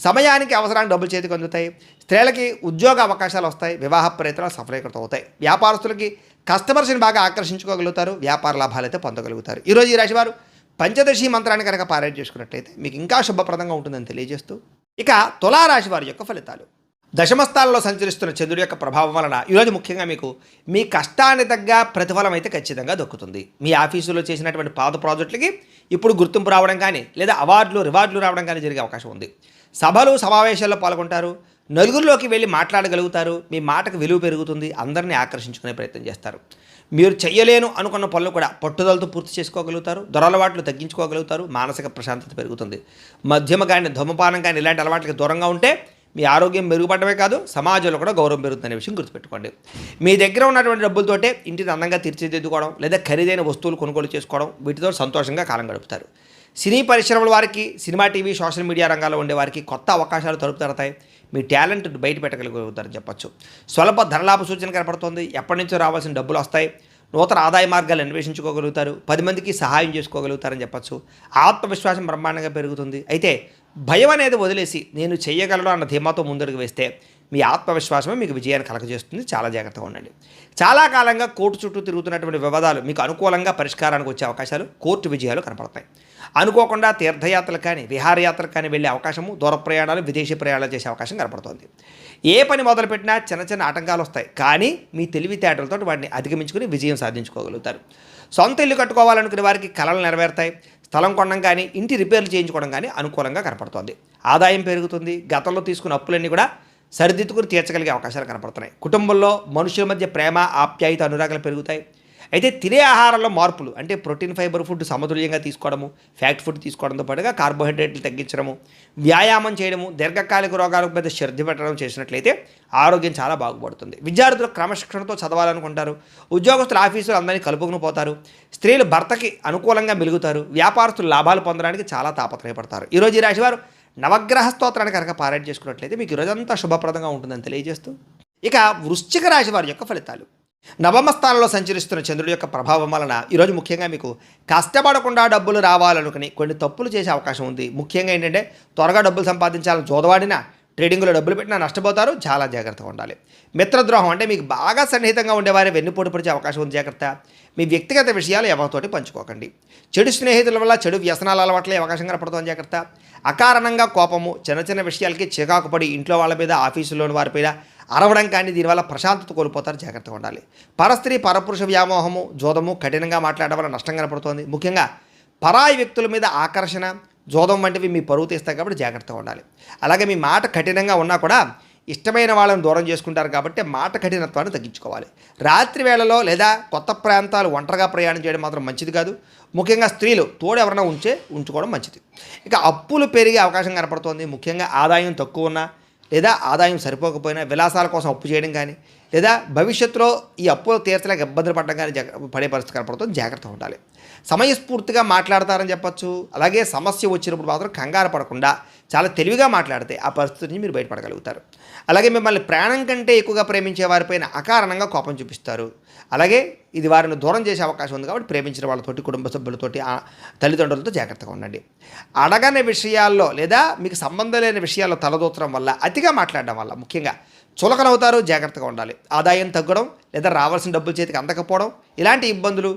సమయానికి అవసరానికి డబ్బులు చేతికి అందుతాయి. స్త్రీలకి ఉద్యోగ అవకాశాలు వస్తాయి. వివాహ ప్రయత్నాలు సఫలీకృతం అవుతాయి. వ్యాపారస్తులకి కస్టమర్స్ని బాగా ఆకర్షించుకోగలుగుతారు. వ్యాపార లాభాలు అయితే పొందగలుగుతారు. ఈరోజు ఈ రాశివారు పంచదశి మంత్రాన్ని కనుక పారాయణ చేసుకున్నట్లయితే మీకు ఇంకా శుభప్రదంగా ఉంటుందని తెలియజేస్తూ, ఇక తులారాశి వారి యొక్క ఫలితాలు. దశమస్థానంలో సంచరిస్తున్న చంద్రుడి యొక్క ప్రభావం వలన ఈరోజు ముఖ్యంగా మీకు మీ కష్టాన్ని తగ్గ ప్రతిఫలం అయితే ఖచ్చితంగా దక్కుతుంది. మీ ఆఫీసులో చేసినటువంటి పాత ప్రాజెక్టులకి ఇప్పుడు గుర్తింపు రావడం కానీ లేదా అవార్డులు, రివార్డులు రావడం కానీ జరిగే అవకాశం ఉంది. సభలు, సమావేశాల్లో పాల్గొంటారు. నలుగురిలోకి వెళ్ళి మాట్లాడగలుగుతారు. మీ మాటకు విలువ పెరుగుతుంది. అందరినీ ఆకర్షించుకునే ప్రయత్నం చేస్తారు. మీరు చెయ్యలేను అనుకున్న పనులు కూడా పట్టుదలతో పూర్తి చేసుకోగలుగుతారు. దురలవాట్లు తగ్గించుకోగలుగుతారు. మానసిక ప్రశాంతత పెరుగుతుంది. మద్యమ కానీ ధూమపానం కానీ ఇలాంటి అలవాట్లకి దూరంగా ఉంటే మీ ఆరోగ్యం మెరుగుపడమే కాదు, సమాజంలో కూడా గౌరవం పెరుగుతుందనే విషయం గుర్తుపెట్టుకోండి. మీ దగ్గర ఉన్నటువంటి డబ్బులతోటే ఇంటిని అందంగా తీర్చిదిద్దుకోవడం లేదా ఖరీదైన వస్తువులు కొనుగోలు చేసుకోవడం, వీటితో సంతోషంగా కాలం గడుపుతారు. సినీ పరిశ్రమల వారికి, సినిమా, టీవీ, సోషల్ మీడియా రంగాల్లో ఉండే వారికి కొత్త అవకాశాలు తలుపు తడతాయి. మీ టాలెంట్ బయట పెట్టగలుగుతారని చెప్పచ్చు. స్వల్ప ధనలాభ సూచన కనపడుతుంది. ఎప్పటి నుంచో రావాల్సిన డబ్బులు వస్తాయి. నూతన ఆదాయ మార్గాలు అన్వేషించుకోగలుగుతారు. 10 మందికి సహాయం చేసుకోగలుగుతారని చెప్పచ్చు. ఆత్మవిశ్వాసం బ్రహ్మాండంగా పెరుగుతుంది. అయితే భయం అనేది వదిలేసి నేను చెయ్యగలను అన్న ధీమాతో ముందడుగు వేస్తే మీ ఆత్మవిశ్వాసమే మీకు విజయాన్ని కలగజేస్తుంది. చాలా జాగ్రత్తగా ఉండండి. చాలా కాలంగా కోర్టు చుట్టూ తిరుగుతున్నటువంటి వివాదాలు మీకు అనుకూలంగా పరిష్కారానికి వచ్చే అవకాశాలు, కోర్టు విజయాలు కనపడతాయి. అనుకోకుండా తీర్థయాత్రలు కానీ, విహారయాత్రలు కానీ వెళ్ళే అవకాశము, దూర ప్రయాణాలు, విదేశీ ప్రయాణాలు చేసే అవకాశం కనపడుతుంది. ఏ పని మొదలుపెట్టినా చిన్న చిన్న ఆటంకాలు వస్తాయి. కానీ మీ తెలివితేటలతో వాటిని అధిగమించుకుని విజయం సాధించుకోగలుగుతారు. సొంత ఇల్లు కట్టుకోవాలనుకునే వారికి కలలు నెరవేరుతాయి. స్థలం కొనడం కానీ, ఇంటి రిపేర్లు చేయించుకోవడం కానీ అనుకూలంగా కనపడుతుంది. ఆదాయం పెరుగుతుంది. గతంలో తీసుకున్న అప్పులన్నీ కూడా సరిదిద్దుకుని తీర్చగలిగే అవకాశాలు కనపడుతున్నాయి. కుటుంబంలో మనుషుల మధ్య ప్రేమ, ఆప్యాయత, అనురాగాలు పెరుగుతాయి. అయితే తినే ఆహారంలో మార్పులు అంటే ప్రోటీన్, ఫైబర్ ఫుడ్ సమతుల్యంగా తీసుకోవడము, ఫ్యాక్ట్ ఫుడ్ తీసుకోవడంతో పాటుగా కార్బోహైడ్రేట్లు తగ్గించడము, వ్యాయామం చేయడము, దీర్ఘకాలిక రోగాలకు పెద్ద శ్రద్ధ పెట్టడం చేసినట్లయితే ఆరోగ్యం చాలా బాగుపడుతుంది. విద్యార్థులు క్రమశిక్షణతో చదవాలనుకుంటారు. ఉద్యోగస్తులు ఆఫీసులు అందరినీ కలుపుకుని పోతారు. స్త్రీలు భర్తకి అనుకూలంగా మెలుగుతారు. వ్యాపారస్తులు లాభాలు పొందడానికి చాలా తాపత్రయపడతారు. ఈరోజు ఈ రాశివారు నవగ్రహ స్తోత్రాన్ని కనుక పారాయణ చేసుకున్నట్లయితే మీకు ఈరోజంతా శుభప్రదంగా ఉంటుందని తెలియజేస్తూ, ఇక వృశ్చిక రాశి వారి యొక్క ఫలితాలు. నవమ స్థానంలో సంచరిస్తున్న చంద్రుడి యొక్క ప్రభావం వలన ఈరోజు ముఖ్యంగా మీకు కష్టపడకుండా డబ్బులు రావాలనుకుని కొన్ని తప్పులు చేసే అవకాశం ఉంది. ముఖ్యంగా ఏంటంటే త్వరగా డబ్బులు సంపాదించాలని జోదవాడినా, ట్రేడింగ్లో డబ్బులు పెట్టినా నష్టపోతారు. చాలా జాగ్రత్తగా ఉండాలి. మిత్రద్రోహం అంటే మీకు బాగా సన్నిహితంగా ఉండేవారి వెన్నుపోటు పడిచే అవకాశం ఉంది. జాగ్రత్త. మీ వ్యక్తిగత విషయాలు ఎవరితోటి పంచుకోకండి. చెడు స్నేహితుల వల్ల చెడు వ్యసనాల అలవాట్లే అవకాశం కనపడుతుంది. జాగ్రత్త. అకారణంగా కోపము, చిన్న చిన్న విషయాలకి చికాకు పడి ఇంట్లో వాళ్ళ మీద, ఆఫీసులోని వారిపైన అరవడం కానీ దీనివల్ల ప్రశాంతత కోల్పోతారు. జాగ్రత్తగా ఉండాలి. పరస్త్రీ పరపురుష వ్యామోహము, జోదము, కఠినంగా మాట్లాడడం వల్ల నష్టం కనపడుతోంది. ముఖ్యంగా పరాయి వ్యక్తుల మీద ఆకర్షణ, జోదం వంటివి మీ పరువు తీస్తాయి కాబట్టి జాగ్రత్తగా ఉండాలి. అలాగే మీ మాట కఠినంగా ఉన్నా కూడా ఇష్టమైన వాళ్ళని దూరం చేసుకుంటారు కాబట్టి మాట కఠినత్వాన్ని తగ్గించుకోవాలి. రాత్రి వేళలో లేదా కొత్త ప్రాంతాలు ఒంటరిగా ప్రయాణం చేయడం మాత్రం మంచిది కాదు. ముఖ్యంగా స్త్రీలు తోడు ఎవరైనా ఉంచుకోవడం మంచిది. ఇక అప్పులు పెరిగే అవకాశం కనపడుతోంది. ముఖ్యంగా ఆదాయం తక్కువ ఉన్నా లేదా ఆదాయం సరిపోకపోయినా విలాసాల కోసం అప్పు చేయడం కానీ లేదా భవిష్యత్తులో ఈ అప్పులు తీర్చలేక ఇబ్బందులు పడడం కానీ పడే పరిస్థితి కనపడుతుంది. జాగ్రత్తగా ఉండాలి. సమయస్ఫూర్తిగా మాట్లాడతారని చెప్పచ్చు. అలాగే సమస్య వచ్చినప్పుడు మాత్రం కంగారు పడకుండా చాలా తెలివిగా మాట్లాడితే ఆ పరిస్థితి నుంచి మీరు బయటపడగలుగుతారు. అలాగే మిమ్మల్ని ప్రాణం కంటే ఎక్కువగా ప్రేమించే వారిపైన అకారణంగా కోపం చూపిస్తారు. అలాగే ఇది వారిని దూరం చేసే అవకాశం ఉంది కాబట్టి ప్రేమించిన వాళ్ళతోటి, కుటుంబ సభ్యులతోటి, తల్లిదండ్రులతో జాగ్రత్తగా ఉండండి. అడగని విషయాల్లో లేదా మీకు సంబంధం లేని విషయాల్లో తలదూచడం వల్ల, అతిగా మాట్లాడడం వల్ల ముఖ్యంగా చులకనవుతారు. జాగ్రత్తగా ఉండాలి. ఆదాయం తగ్గడం లేదా రావాల్సిన డబ్బులు చేతికి అందకపోవడం, ఇలాంటి ఇబ్బందులు,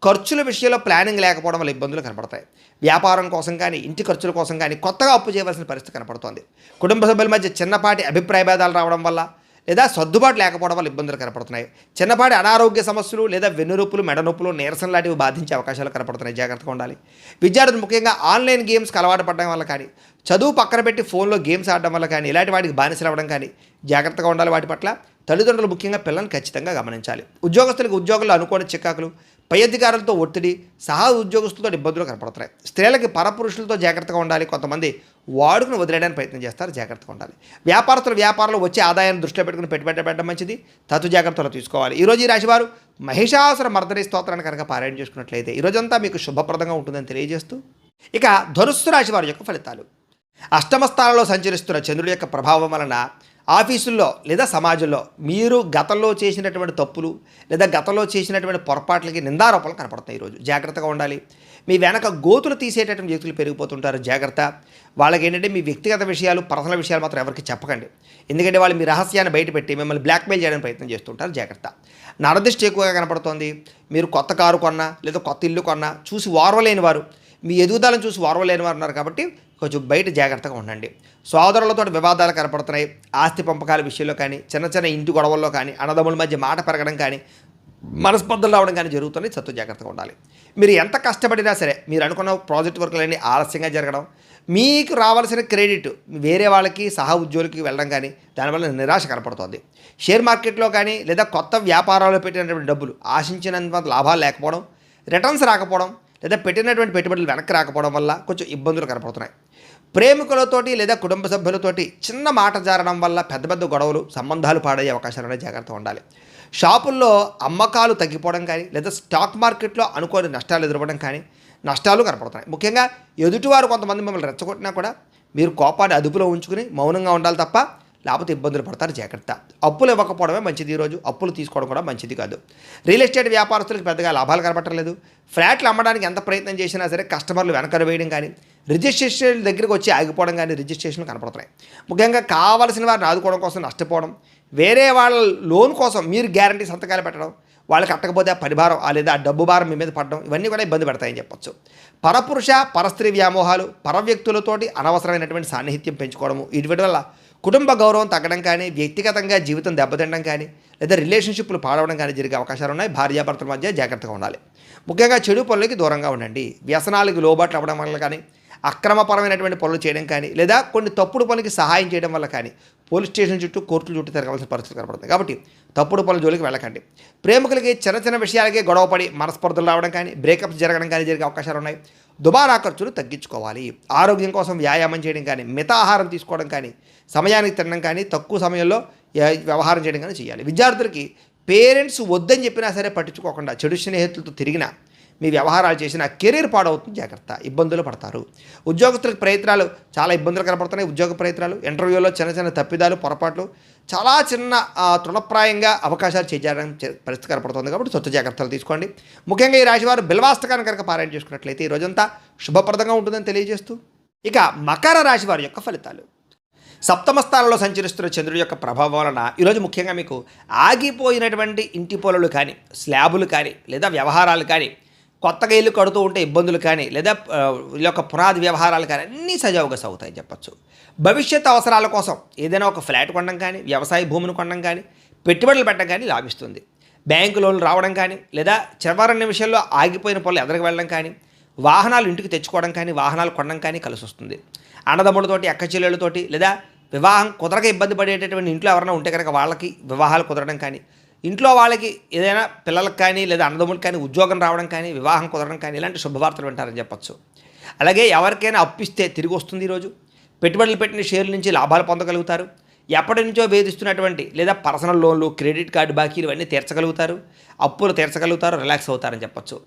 ఖర్చుల విషయంలో ప్లానింగ్ లేకపోవడం వల్ల ఇబ్బందులు కనపడతాయి. వ్యాపారం కోసం కానీ, ఇంటి ఖర్చుల కోసం కానీ కొత్తగా అప్పు చేయవలసిన పరిస్థితి కనపడుతోంది. కుటుంబ సభ్యుల మధ్య చిన్నపాటి అభిప్రాయ భేదాలు రావడం వల్ల లేదా సర్దుబాటు లేకపోవడం వల్ల ఇబ్బందులు కనపడుతున్నాయి. చిన్నపాటి అనారోగ్య సమస్యలు లేదా వెన్నునొప్పులు, మెడనొప్పులు, నీరసం లాంటివి బాధించే అవకాశాలు కనపడుతున్నాయి. జాగ్రత్తగా ఉండాలి. విద్యార్థులు ముఖ్యంగా ఆన్లైన్ గేమ్స్కి అలవాటు పడడం వల్ల కానీ, చదువు పక్కన పెట్టి ఫోన్లో గేమ్స్ ఆడడం వల్ల కానీ, ఇలాంటి వాటికి బానిసలు అవ్వడం కానీ జాగ్రత్తగా ఉండాలి. వాటి పట్ల తల్లిదండ్రులు ముఖ్యంగా పిల్లల్ని ఖచ్చితంగా గమనించాలి. ఉద్యోగస్తులకు ఉద్యోగుల్లో అనుకోని చికాకులు, పై అధికారులతో ఒత్తిడి, సహా ఉద్యోగస్తులతో ఇబ్బందులు కనపడుతున్నాయి. స్త్రీలకి పరపురుషులతో జాగ్రత్తగా ఉండాలి. కొంతమంది వాడుకుని వదిలేయడానికి ప్రయత్నం చేస్తారు. జాగ్రత్తగా ఉండాలి. వ్యాపారస్తులు వ్యాపారంలో వచ్చే ఆదాయాన్ని దృష్టిలో పెట్టుకుని పెట్టుబడి పెట్టడం మంచిది. తత్తు జాగ్రత్తలు తీసుకోవాలి. ఈరోజు ఈ రాశివారు మహిషాసుర మర్దని స్తోత్రాన్ని కనుక పారాయణ చేసుకున్నట్లయితే ఈరోజంతా మీకు శుభప్రదంగా ఉంటుందని తెలియజేస్తూ, ఇక ధనుస్సు రాశి వారి యొక్క ఫలితాలు. అష్టమ స్థానంలో సంచరిస్తున్న చంద్రుడి యొక్క ప్రభావం వలన ఆఫీసుల్లో లేదా సమాజంలో మీరు గతంలో చేసినటువంటి తప్పులు లేదా గతంలో చేసినటువంటి పొరపాట్లకి నిందారోపణలు కనపడతాయి. ఈరోజు జాగ్రత్తగా ఉండాలి. మీ వెనక గోతులు తీసేటటువంటి వ్యక్తులు పెరిగిపోతుంటారు. జాగ్రత్త. వాళ్ళకి ఏంటంటే మీ వ్యక్తిగత విషయాలు, పర్సనల్ విషయాలు మాత్రం ఎవరికి చెప్పకండి. ఎందుకంటే వాళ్ళు మీ రహస్యాన్ని బయటపెట్టి మిమ్మల్ని బ్లాక్మెయిల్ చేయడానికి ప్రయత్నం చేస్తుంటారు. జాగ్రత్త. నరదిష్టి ఎక్కువగా కనపడుతోంది. మీరు కొత్త కారు కొన్నా లేదా కొత్త ఇల్లు కొన్నా చూసి ఓర్వలేని వారు, మీ ఎదుగుదలను చూసి ఓర్వలేని వారు ఉన్నారు కాబట్టి కొంచెం బయట జాగ్రత్తగా ఉండండి. సోదరులతో వివాదాలు కనపడుతున్నాయి. ఆస్తి పంపకాల విషయంలో కానీ, చిన్న చిన్న ఇంటి గొడవల్లో కానీ, అన్నదమ్ముల మధ్య మాట పెరగడం కానీ, మనస్పర్ధలు రావడం కానీ జరుగుతుంది. సత్తు జాగ్రత్తగా ఉండాలి. మీరు ఎంత కష్టపడినా సరే మీరు అనుకున్న ప్రాజెక్ట్ వర్కులన్నీ ఆలస్యంగా జరగడం, మీకు రావాల్సిన క్రెడిట్ వేరే వాళ్ళకి సహా ఉద్యోగులకి వెళ్ళడం కానీ దానివల్ల నిరాశ కనపడుతుంది. షేర్ మార్కెట్లో కానీ లేదా కొత్త వ్యాపారాల్లో పెట్టినటువంటి డబ్బులు ఆశించినంత లాభాలు లేకపోవడం, రిటర్న్స్ రాకపోవడం లేదా పెట్టినటువంటి పెట్టుబడులు వెనక్కి రాకపోవడం వల్ల కొంచెం ఇబ్బందులు కనపడుతున్నాయి. ప్రేమికులతోటి లేదా కుటుంబ సభ్యులతోటి చిన్న మాట జారడం వల్ల పెద్ద పెద్ద గొడవలు, సంబంధాలు పాడయ్యే అవకాశాలు జాగ్రత్తగా ఉండాలి. షాపుల్లో అమ్మకాలు తగ్గిపోవడం కానీ లేదా స్టాక్ మార్కెట్లో అనుకోని నష్టాలు ఎదురవ్వడం కానీ నష్టాలు కనపడుతున్నాయి. ముఖ్యంగా ఎదుటివారు కొంతమంది మిమ్మల్ని రెచ్చగొట్టినా కూడా మీరు కోపాన్ని అదుపులో ఉంచుకుని మౌనంగా ఉండాలి తప్ప లేకపోతే ఇబ్బందులు పడతారు. జాగ్రత్త. అప్పులు ఇవ్వకపోవడమే మంచిది. ఈరోజు అప్పులు తీసుకోవడం కూడా మంచిది కాదు. రియల్ ఎస్టేట్ వ్యాపారస్తులకు పెద్దగా లాభాలు కనపట్టలేదు. ఫ్లాట్లు అమ్మడానికి ఎంత ప్రయత్నం చేసినా సరే కస్టమర్లు వెనకరు వేయడం కానీ రిజిస్ట్రేషన్ దగ్గరికి వచ్చి ఆగిపోవడం కానీ రిజిస్ట్రేషన్లు కనపడుతున్నాయి. ముఖ్యంగా కావాల్సిన వారిని ఆదుకోవడం కోసం నష్టపోవడం, వేరే వాళ్ళ లోన్ కోసం మీరు గ్యారంటీ సంతకాలు పెట్టడం, వాళ్ళకి కట్టకపోతే ఆ పరిభారం లేదా ఆ డబ్బు భారం మీ మీద పడడం, ఇవన్నీ కూడా ఇబ్బంది పెడతాయని చెప్పొచ్చు. పరపురుష పరస్త్రీ వ్యామోహాలు, పర వ్యక్తులతోటి అనవసరమైనటువంటి సాన్నిహిత్యం పెంచుకోవడము, వీటి వల్ల కుటుంబ గౌరవం తగ్గడం కానీ వ్యక్తిగతంగా జీవితం దెబ్బతినడం కానీ లేదా రిలేషన్షిప్లు పాడవడం కానీ జరిగే అవకాశాలు ఉన్నాయి. భార్యాభర్తల మధ్య జాగ్రత్తగా ఉండాలి. ముఖ్యంగా చెడు పనులకి దూరంగా ఉండండి. వ్యసనాలకు లోబాట్లు అవ్వడం వల్ల కానీ అక్రమపరమైనటువంటి పనులు చేయడం కానీ లేదా కొన్ని తప్పుడు పనులకి సహాయం చేయడం వల్ల కానీ పోలీస్ స్టేషన్ చుట్టూ కోర్టుల చుట్టూ తిరగాల్సిన పరిస్థితులు కనపడుతుంది. కాబట్టి తప్పుడు పనుల జోలికి వెళ్ళకండి. ప్రేమికులకి చిన్న చిన్న విషయాలకే గొడవపడి మనస్పర్ధలు రావడం కానీ బ్రేకప్స్ జరగడం కానీ జరిగే అవకాశాలు ఉన్నాయి. దుబారా ఖర్చులు తగ్గించుకోవాలి. ఆరోగ్యం కోసం వ్యాయామం చేయడం కానీ మితాహారం తీసుకోవడం కానీ సమయానికి తినడం కానీ తక్కువ సమయంలో వ్యవహారం చేయడం కానీ చేయాలి. విద్యార్థులకి పేరెంట్స్ వద్దని చెప్పినా సరే పట్టించుకోకుండా చెడు స్నేహితులతో తిరిగినా మీ వ్యవహారాలు చేసిన కెరీర్ పాడవుతుంది. జాగ్రత్త. ఇబ్బందులు పడతారు. ఉద్యోగస్తులకు ప్రయత్నాలు చాలా ఇబ్బందులు కనపడుతున్నాయి. ఉద్యోగ ప్రయత్నాలు ఇంటర్వ్యూలో చిన్న చిన్న తప్పిదాలు పొరపాట్లు చాలా చిన్న తృణప్రాయంగా అవకాశాలు చేయాలని పరిస్థితి కనపడుతుంది. కాబట్టి సొంత జాగ్రత్తలు తీసుకోండి. ముఖ్యంగా ఈ రాశివారు బిల్వాష్టకాన్ని కనుక పారాయణ చేసుకున్నట్లయితే ఈ రోజంతా శుభప్రదంగా ఉంటుందని తెలియజేస్తూ ఇక మకర రాశి వారి యొక్క ఫలితాలు. సప్తమ స్థానంలో సంచరిస్తున్న చంద్రుడి యొక్క ప్రభావం వలన ఈరోజు ముఖ్యంగా మీకు ఆగిపోయినటువంటి ఇంటి పొలలు కానీ స్లాబులు కానీ లేదా వ్యవహారాలు కానీ కొత్తగా ఇల్లు కడుతూ ఉంటే ఇబ్బందులు కానీ లేదా వీళ్ళ యొక్క పునాది వ్యవహారాలు కానీ అన్నీ సజావుగా సాగుతాయని చెప్పచ్చు. భవిష్యత్ అవసరాల కోసం ఏదైనా ఒక ఫ్లాట్ కొనడం కానీ వ్యవసాయ భూమిని కొనడం కానీ పెట్టుబడులు పెట్టడం కానీ లాభిస్తుంది. బ్యాంకు లోన్లు రావడం కానీ లేదా చివరి నిమిషంలో ఆగిపోయిన పనులు ఎదరికి వెళ్ళడం కానీ వాహనాలు ఇంటికి తెచ్చుకోవడం కానీ వాహనాలు కొనడం కానీ కలిసి వస్తుంది. అన్నదమ్ములతోటి అక్క చెల్లెళ్ళతోటి లేదా వివాహం కుదరక ఇబ్బంది పడేటటువంటి ఇంట్లో ఎవరైనా ఉంటే కనుక వాళ్ళకి వివాహాలు కుదరడం కానీ ఇంట్లో వాళ్ళకి ఏదైనా పిల్లలకు కానీ లేదా అన్నదమ్ములకు కానీ ఉద్యోగం రావడం కానీ వివాహం కుదరడం కానీ ఇలాంటి శుభవార్తలు వింటారని చెప్పచ్చు. అలాగే ఎవరికైనా అప్పిస్తే తిరిగి వస్తుంది. ఈరోజు పెట్టుబడులు పెట్టిన షేర్ల నుంచి లాభాలు పొందగలుగుతారు. ఎప్పటి నుంచో వేధిస్తున్నటువంటి లేదా పర్సనల్ లోన్లు క్రెడిట్ కార్డు బాకీలు ఇవన్నీ తీర్చగలుగుతారు. అప్పులు తీర్చగలుగుతారు. రిలాక్స్ అవుతారని చెప్పచ్చు.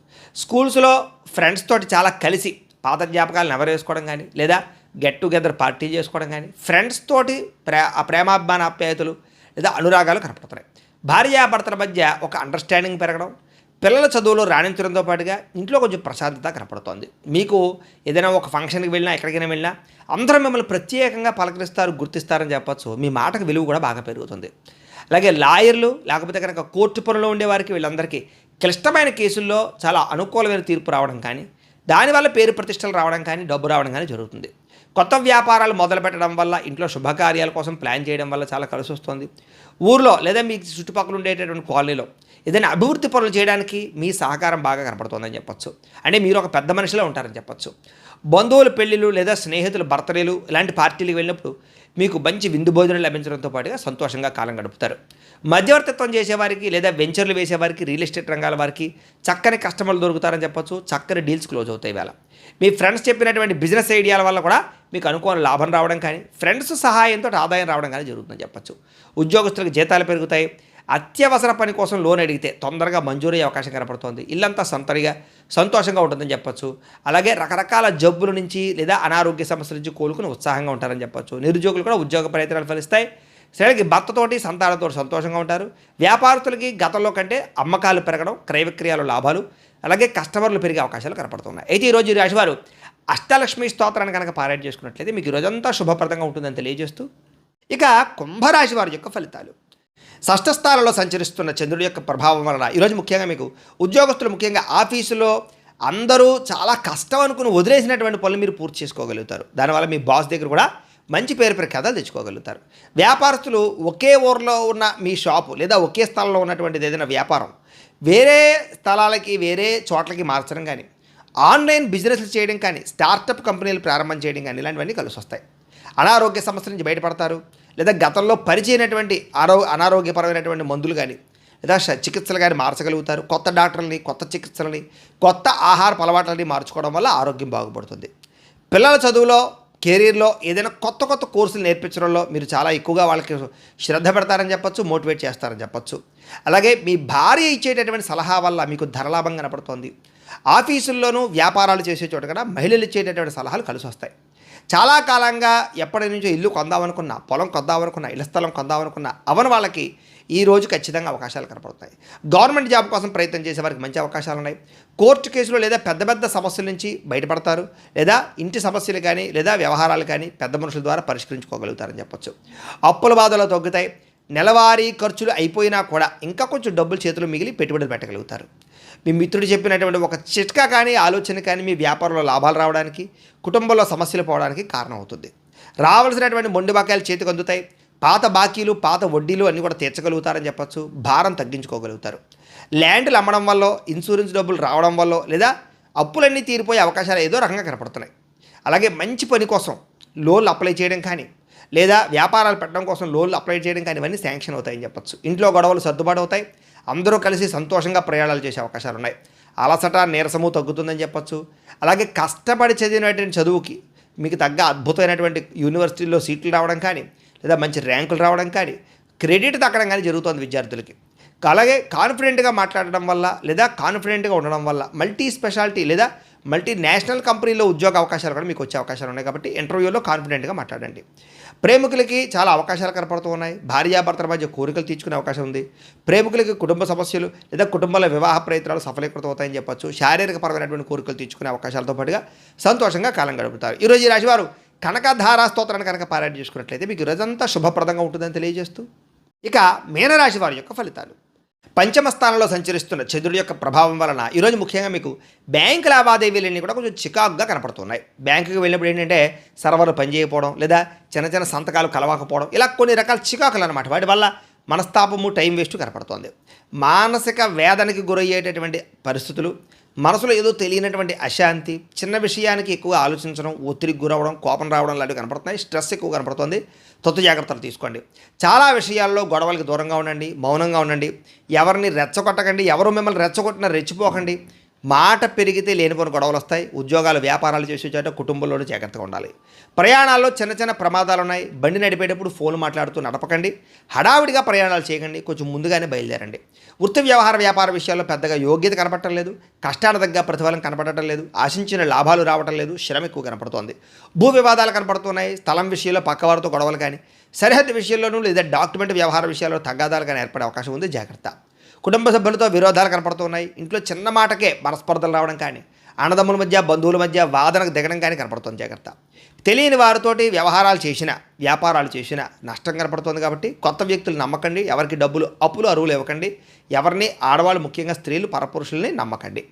స్కూల్స్లో ఫ్రెండ్స్ తోటి చాలా కలిసి పాత జ్ఞాపకాలను ఎవరేసుకోవడం కానీ లేదా గెట్ టుగెదర్ పార్టీ చేసుకోవడం కానీ ఫ్రెండ్స్ తోటి ప్రేమాభిమాన ఆప్యాయతలు లేదా అనురాగాలు కనపడుతున్నాయి. భార్యాభర్తల మధ్య ఒక అండర్స్టాండింగ్ పెరగడం, పిల్లల చదువులో రాణించడంతో పాటుగా ఇంట్లో కొంచెం ప్రశాంతత కనపడుతోంది. మీకు ఏదైనా ఒక ఫంక్షన్కి వెళ్ళినా ఎక్కడికైనా వెళ్ళినా అందరూ మిమ్మల్ని ప్రత్యేకంగా పలకరిస్తారు, గుర్తిస్తారని చెప్పచ్చు. మీ మాటకు విలువ కూడా బాగా పెరుగుతుంది. అలాగే లాయర్లు లేకపోతే కనుక కోర్టు పనుల్లో ఉండేవారికి వీళ్ళందరికీ క్లిష్టమైన కేసుల్లో చాలా అనుకూలమైన తీర్పు రావడం కానీ దానివల్ల పేరు ప్రతిష్టలు రావడం కానీ డబ్బు రావడం కానీ జరుగుతుంది. కొత్త వ్యాపారాలు మొదలు పెట్టడం వల్ల ఇంట్లో శుభకార్యాల కోసం ప్లాన్ చేయడం వల్ల చాలా కలిసి వస్తుంది. ఊర్లో లేదా మీ చుట్టుపక్కల ఉండేటటువంటి కాలనీలో ఏదైనా అభివృద్ధి పనులు చేయడానికి మీ సహకారం బాగా కనపడుతుందని చెప్పచ్చు. అంటే మీరు ఒక పెద్ద మనిషిలో ఉంటారని చెప్పచ్చు. బంధువుల పెళ్ళిళ్ళు లేదా స్నేహితుల బర్త్డేలు ఇలాంటి పార్టీలకు వెళ్ళినప్పుడు మీకు మంచి విందు భోజనం లభించడంతో పాటుగా సంతోషంగా కాలం గడుపుతారు. మధ్యవర్తిత్వం చేసేవారికి లేదా వెంచర్లు వేసేవారికి రియల్ ఎస్టేట్ రంగాల వారికి చక్కని కస్టమర్లు దొరుకుతారని చెప్పచ్చు. చక్కని డీల్స్ క్లోజ్ అవుతాయి. వేళ మీ ఫ్రెండ్స్ చెప్పినటువంటి బిజినెస్ ఐడియాల వల్ల కూడా మీకు అనుకోని లాభం రావడం కానీ ఫ్రెండ్స్ సహాయంతో ఆదాయం రావడం కానీ జరుగుతుందని చెప్పచ్చు. ఉద్యోగస్తులకు జీతాలు పెరుగుతాయి. అత్యవసర పని కోసం లోన్ అడిగితే తొందరగా మంజూరు అయ్యే అవకాశం కనపడుతోంది. ఇల్లంతా సంతరిగా సంతోషంగా ఉంటుందని చెప్పచ్చు. అలాగే రకరకాల జబ్బుల నుంచి లేదా అనారోగ్య సమస్యల నుంచి కోలుకుని ఉత్సాహంగా ఉంటారని చెప్పచ్చు. నిరుద్యోగులు కూడా ఉద్యోగ ప్రయత్నాలు ఫలిస్తాయి. స్త్రీలకి భర్తతోటి సంతానంతో సంతోషంగా ఉంటారు. వ్యాపారస్తులకి గతంలో కంటే అమ్మకాలు పెరగడం, క్రయ విక్రయాలు లాభాలు, అలాగే కస్టమర్లు పెరిగే అవకాశాలు కనపడుతున్నాయి. అయితే ఈరోజు ఈ రాశివారు అష్టలక్ష్మి స్తోత్రాన్ని కనుక పారాయణ చేసుకున్నట్లయితే మీకు ఈరోజంతా శుభప్రదంగా ఉంటుందని తెలియజేస్తూ ఇక కుంభరాశి వారి యొక్క ఫలితాలు. షష్ఠ స్థానంలో సంచరిస్తున్న చంద్రుడి యొక్క ప్రభావం వలన ఈరోజు ముఖ్యంగా మీకు ఉద్యోగస్తులు ముఖ్యంగా ఆఫీసులో అందరూ చాలా కష్టం అనుకుని వదిలేసినటువంటి పనులు మీరు పూర్తి చేసుకోగలుగుతారు. దానివల్ల మీ బాస్ దగ్గర కూడా మంచి పేరు ప్రఖ్యాతలు తెచ్చుకోగలుగుతారు. వ్యాపారస్తులు ఒకే ఊరిలో ఉన్న మీ షాపు లేదా ఒకే స్థలంలో ఉన్నటువంటిది ఏదైనా వ్యాపారం వేరే స్థలాలకి వేరే చోట్లకి మార్చడం కానీ, ఆన్లైన్ బిజినెస్లు చేయడం కానీ, స్టార్టప్ కంపెనీలు ప్రారంభం చేయడం కానీ ఇలాంటివన్నీ కలిసి వస్తాయి. అనారోగ్య సమస్యల నుంచి బయటపడతారు. లేదా గతంలో పరిచయమైనటువంటి అనారోగ్యపరమైనటువంటి మందులు కానీ లేదా చికిత్సలు కానీ మార్చగలుగుతారు. కొత్త డాక్టర్లని, కొత్త చికిత్సలని, కొత్త ఆహారపు అలవాట్లని మార్చుకోవడం వల్ల ఆరోగ్యం బాగుపడుతుంది. పిల్లల చదువులో, కెరీర్లో ఏదైనా కొత్త కొత్త కోర్సులు నేర్పించడంలో మీరు చాలా ఎక్కువగా వాళ్ళకి శ్రద్ధ పెడతారని చెప్పొచ్చు, మోటివేట్ చేస్తారని చెప్పొచ్చు. అలాగే మీ భార్య ఇచ్చేటటువంటి సలహా వల్ల మీకు ధనలాభం కనపడుతోంది. ఆఫీసుల్లోనూ వ్యాపారాలు చేసే చోట కూడా మహిళలు ఇచ్చేటటువంటి సలహాలు కలిసి వస్తాయి. చాలా కాలంగా ఎప్పటి నుంచో ఇల్లు కొందామనుకున్నా, పొలం కొందామనుకున్నా, ఇళ్ల స్థలం కొందామనుకున్నా అవని వాళ్ళకి ఈ రోజు ఖచ్చితంగా అవకాశాలు కనపడతాయి. గవర్నమెంట్ జాబ్ కోసం ప్రయత్నం చేసే వారికి మంచి అవకాశాలు ఉన్నాయి. కోర్టు కేసులు లేదా పెద్ద పెద్ద సమస్యల నుంచి బయటపడతారు. లేదా ఇంటి సమస్యలు కానీ లేదా వ్యవహారాలు కానీ పెద్ద మనుషుల ద్వారా పరిష్కరించుకోగలుగుతారని చెప్పొచ్చు. అప్పుల బాధలు తగ్గుతాయి. నెలవారీ ఖర్చులు అయిపోయినా కూడా ఇంకా కొంచెం డబ్బులు చేతులు మిగిలి పెట్టుబడులు పెట్టగలుగుతారు. మీ మిత్రుడు చెప్పినటువంటి ఒక చిట్కా కానీ ఆలోచన కానీ మీ వ్యాపారంలో లాభాలు రావడానికి, కుటుంబంలో సమస్యలు పోవడానికి కారణం అవుతుంది. రావాల్సినటువంటి మొండి బకాయిలు చేతికి అందుతాయి. పాత బాకీలు, పాత వడ్డీలు అన్నీ కూడా తీర్చగలుగుతారని చెప్పచ్చు. భారం తగ్గించుకోగలుగుతారు. ల్యాండ్లు అమ్మడం వల్ల, ఇన్సూరెన్స్ డబ్బులు రావడం వల్ల లేదా అప్పులన్నీ తీరిపోయే అవకాశాలు ఏదో రకంగా కనపడుతున్నాయి. అలాగే మంచి పని కోసం లోన్లు అప్లై చేయడం కానీ లేదా వ్యాపారాలు పెట్టడం కోసం లోన్లు అప్లై చేయడం కానీ ఇవన్నీ శాంక్షన్ అవుతాయని చెప్పచ్చు. ఇంట్లో గొడవలు సర్దుబాటు అవుతాయి. అందరూ కలిసి సంతోషంగా ప్రయాణాలు చేసే అవకాశాలు ఉన్నాయి. అలసట, నీరసము తగ్గుతుందని చెప్పచ్చు. అలాగే కష్టపడి చదివినటువంటి చదువుకి మీకు తగ్గ అద్భుతమైనటువంటి యూనివర్సిటీల్లో సీట్లు రావడం కానీ లేదా మంచి ర్యాంకులు రావడం కానీ, క్రెడిట్ దక్కడం కానీ జరుగుతుంది విద్యార్థులకి. అలాగే కాన్ఫిడెంట్గా మాట్లాడడం వల్ల లేదా కాన్ఫిడెంట్గా ఉండడం వల్ల మల్టీ స్పెషాలిటీ లేదా మల్టీనేషనల్ కంపెనీలో ఉద్యోగ అవకాశాలు కూడా మీకు వచ్చే అవకాశాలు ఉన్నాయి. కాబట్టి ఇంటర్వ్యూలో కాన్ఫిడెంట్గా మాట్లాడండి. ప్రేమికులకి చాలా అవకాశాలు కనపడుతూ ఉన్నాయి. భార్యాభర్తల మధ్య కోరికలు తీర్చుకునే అవకాశం ఉంది. ప్రేమికులకి కుటుంబ సమస్యలు లేదా కుటుంబాల వివాహ ప్రయత్నాలు సఫలీకృతం అవుతాయని చెప్పొచ్చు. శారీరకపరమైనటువంటి కోరికలు తీర్చుకునే అవకాశాలతో పాటుగా సంతోషంగా కాలం గడుపుతారు. ఈరోజు ఈ రాశివారు కనకధారా స్తోత్రాన్ని కనుక పారాయణ చేసుకున్నట్లయితే మీకు రోజంతా శుభప్రదంగా ఉంటుందని తెలియజేస్తూ, ఇక మీనరాశి వారి యొక్క ఫలితాలు. పంచమ స్థానంలో సంచరిస్తున్న చంద్రుడి యొక్క ప్రభావం వలన ఈరోజు ముఖ్యంగా మీకు బ్యాంకు లావాదేవీలన్నీ కూడా కొంచెం చికాకుగా కనపడుతున్నాయి. బ్యాంకుకి వెళ్ళినప్పుడు ఏంటంటే సర్వర్లు పనిచేయకపోవడం లేదా చిన్న చిన్న సంతకాలు కలవకపోవడం ఇలా కొన్ని రకాల చికాకులు అనమాట. వాటి వల్ల మనస్తాపము, టైం వేస్ట్ కనపడుతోంది. మానసిక వేదనకి గురయ్యేటటువంటి పరిస్థితులు, మనసులో ఏదో తెలియనటువంటి అశాంతి, చిన్న విషయానికి ఎక్కువ ఆలోచించడం, ఒత్తిడికి గురవడం, కోపం రావడం లాంటివి కనపడుతున్నాయి. స్ట్రెస్ ఎక్కువ కనపడుతుంది. తొత్తు జాగ్రత్తలు తీసుకోండి. చాలా విషయాల్లో గొడవలకి దూరంగా ఉండండి, మౌనంగా ఉండండి. ఎవరిని రెచ్చగొట్టకండి. ఎవరు మిమ్మల్ని రెచ్చగొట్టినా రెచ్చిపోకండి. మాట పెరిగితే లేనిపోని గొడవలు వస్తాయి. ఉద్యోగాలు, వ్యాపారాలు చేసే చోట కుటుంబంలోనూ జాగ్రత్తగా ఉండాలి. ప్రయాణాల్లో చిన్న చిన్న ప్రమాదాలు ఉన్నాయి. బండి నడిపేటప్పుడు ఫోన్ మాట్లాడుతూ నడపకండి. హడావిడిగా ప్రయాణాలు చేయకండి. కొంచెం ముందుగానే బయలుదేరండి. వృత్తి, వ్యవహార, వ్యాపార విషయాల్లో పెద్దగా యోగ్యత కనపడటం లేదు. కష్టాల దగ్గర ప్రతిఫలం కనపడటం లేదు. ఆశించిన లాభాలు రావటం లేదు. శ్రమ ఎక్కువ కనపడుతోంది. భూ వివాదాలు కనపడుతున్నాయి. స్థలం విషయంలో పక్కవారితో గొడవలు కానీ, సరిహద్దు విషయంలోనూ లేదా డాక్యుమెంట్ వ్యవహార విషయాల్లో తగాదాలు కానీ ఏర్పడే అవకాశం ఉంది. జాగ్రత్త. కుటుంబ సభ్యులతో విరోధాలు కనపడుతున్నాయి. ఇంట్లో చిన్న మాటకే మనస్పర్ధలు రావడం కానీ, అన్నదమ్ముల మధ్య, బంధువుల మధ్య వాదనకు దిగడం కానీ కనపడుతుంది. జాగ్రత్త. తెలియని వారితోటి వ్యవహారాలు చేసినా, వ్యాపారాలు చేసినా నష్టం కనపడుతుంది. కాబట్టి కొత్త వ్యక్తులు నమ్మకండి. ఎవరికి డబ్బులు, అప్పులు, అరువులు ఇవ్వకండి. ఎవరిని, ఆడవాళ్ళు ముఖ్యంగా స్త్రీలు, పరపురుషుల్ని నమ్మకండి.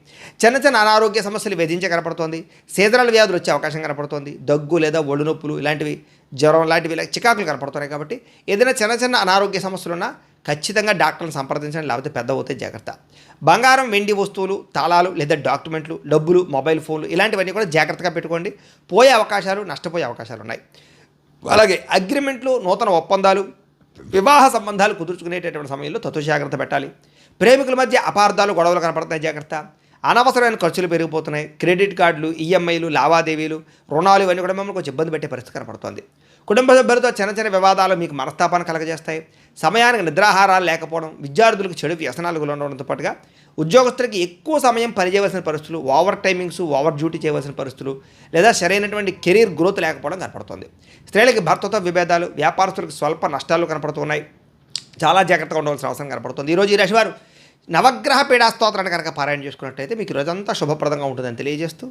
చిన్న చిన్న అనారోగ్య సమస్యలు వేధించే కనపడుతోంది. సీజనల్ వ్యాధులు వచ్చే అవకాశం కనపడుతోంది. దగ్గు లేదా ఒళ్ళు నొప్పులు ఇలాంటివి, జ్వరం లాంటివి ఇలా చికాకులు కనపడుతున్నాయి. కాబట్టి ఏదైనా చిన్న చిన్న అనారోగ్య సమస్యలున్నా ఖచ్చితంగా డాక్టర్ని సంప్రదించండి. లేకపోతే పెద్ద అవుతే జాగ్రత్త. బంగారం, వెండి వస్తువులు, తాళాలు లేదా డాక్యుమెంట్లు, డబ్బులు, మొబైల్ ఫోన్లు ఇలాంటివన్నీ కూడా జాగ్రత్తగా పెట్టుకోండి. పోయే అవకాశాలు, నష్టపోయే అవకాశాలు ఉన్నాయి. అలాగే అగ్రిమెంట్లు, నూతన ఒప్పందాలు, వివాహ సంబంధాలు కుదుర్చుకునేటటువంటి సమయంలో తత్వ జాగ్రత్త పెట్టాలి. ప్రేమికుల మధ్య అపార్థాలు, గొడవలు కనపడుతున్నాయి. జాగ్రత్త. అనవసరమైన ఖర్చులు పెరిగిపోతున్నాయి. క్రెడిట్ కార్డులు, ఈఎంఐలు, లావాదేవీలు, రుణాలు ఇవన్నీ కూడా మిమ్మల్ని కొంచెం ఇబ్బంది పెట్టే పరిస్థితి కనపడుతుంది. కుటుంబ సభ్యులతో చిన్న చిన్న వివాదాలు మీకు మనస్తాపాన్ని కలగజేస్తాయి. సమయానికి నిద్రాహారాలు లేకపోవడం, విద్యార్థులకు చెడు వ్యసనాలు ఉండడంతో పాటుగా ఉద్యోగస్తులకి ఎక్కువ సమయం పనిచేయవలసిన పరిస్థితులు, ఓవర్ టైమింగ్స్, ఓవర్ డ్యూటీ చేయవలసిన పరిస్థితులు లేదా సరైనటువంటి కెరీర్ గ్రోత్ లేకపోవడం కనపడుతుంది. స్త్రీలకి భర్తతో విభేదాలు, వ్యాపారస్తులకు స్వల్ప నష్టాలు కనపడుతున్నాయి. చాలా జాగ్రత్తగా ఉండవలసిన అవసరం కనపడుతుంది. ఈరోజు ఈ రాశివారు నవగ్రహ పీడా స్తోత్రాన్ని కనుక పారాయణ చేసుకున్నట్టయితే మీకు రోజంతా శుభప్రదంగా ఉంటుందని తెలియజేస్తూ,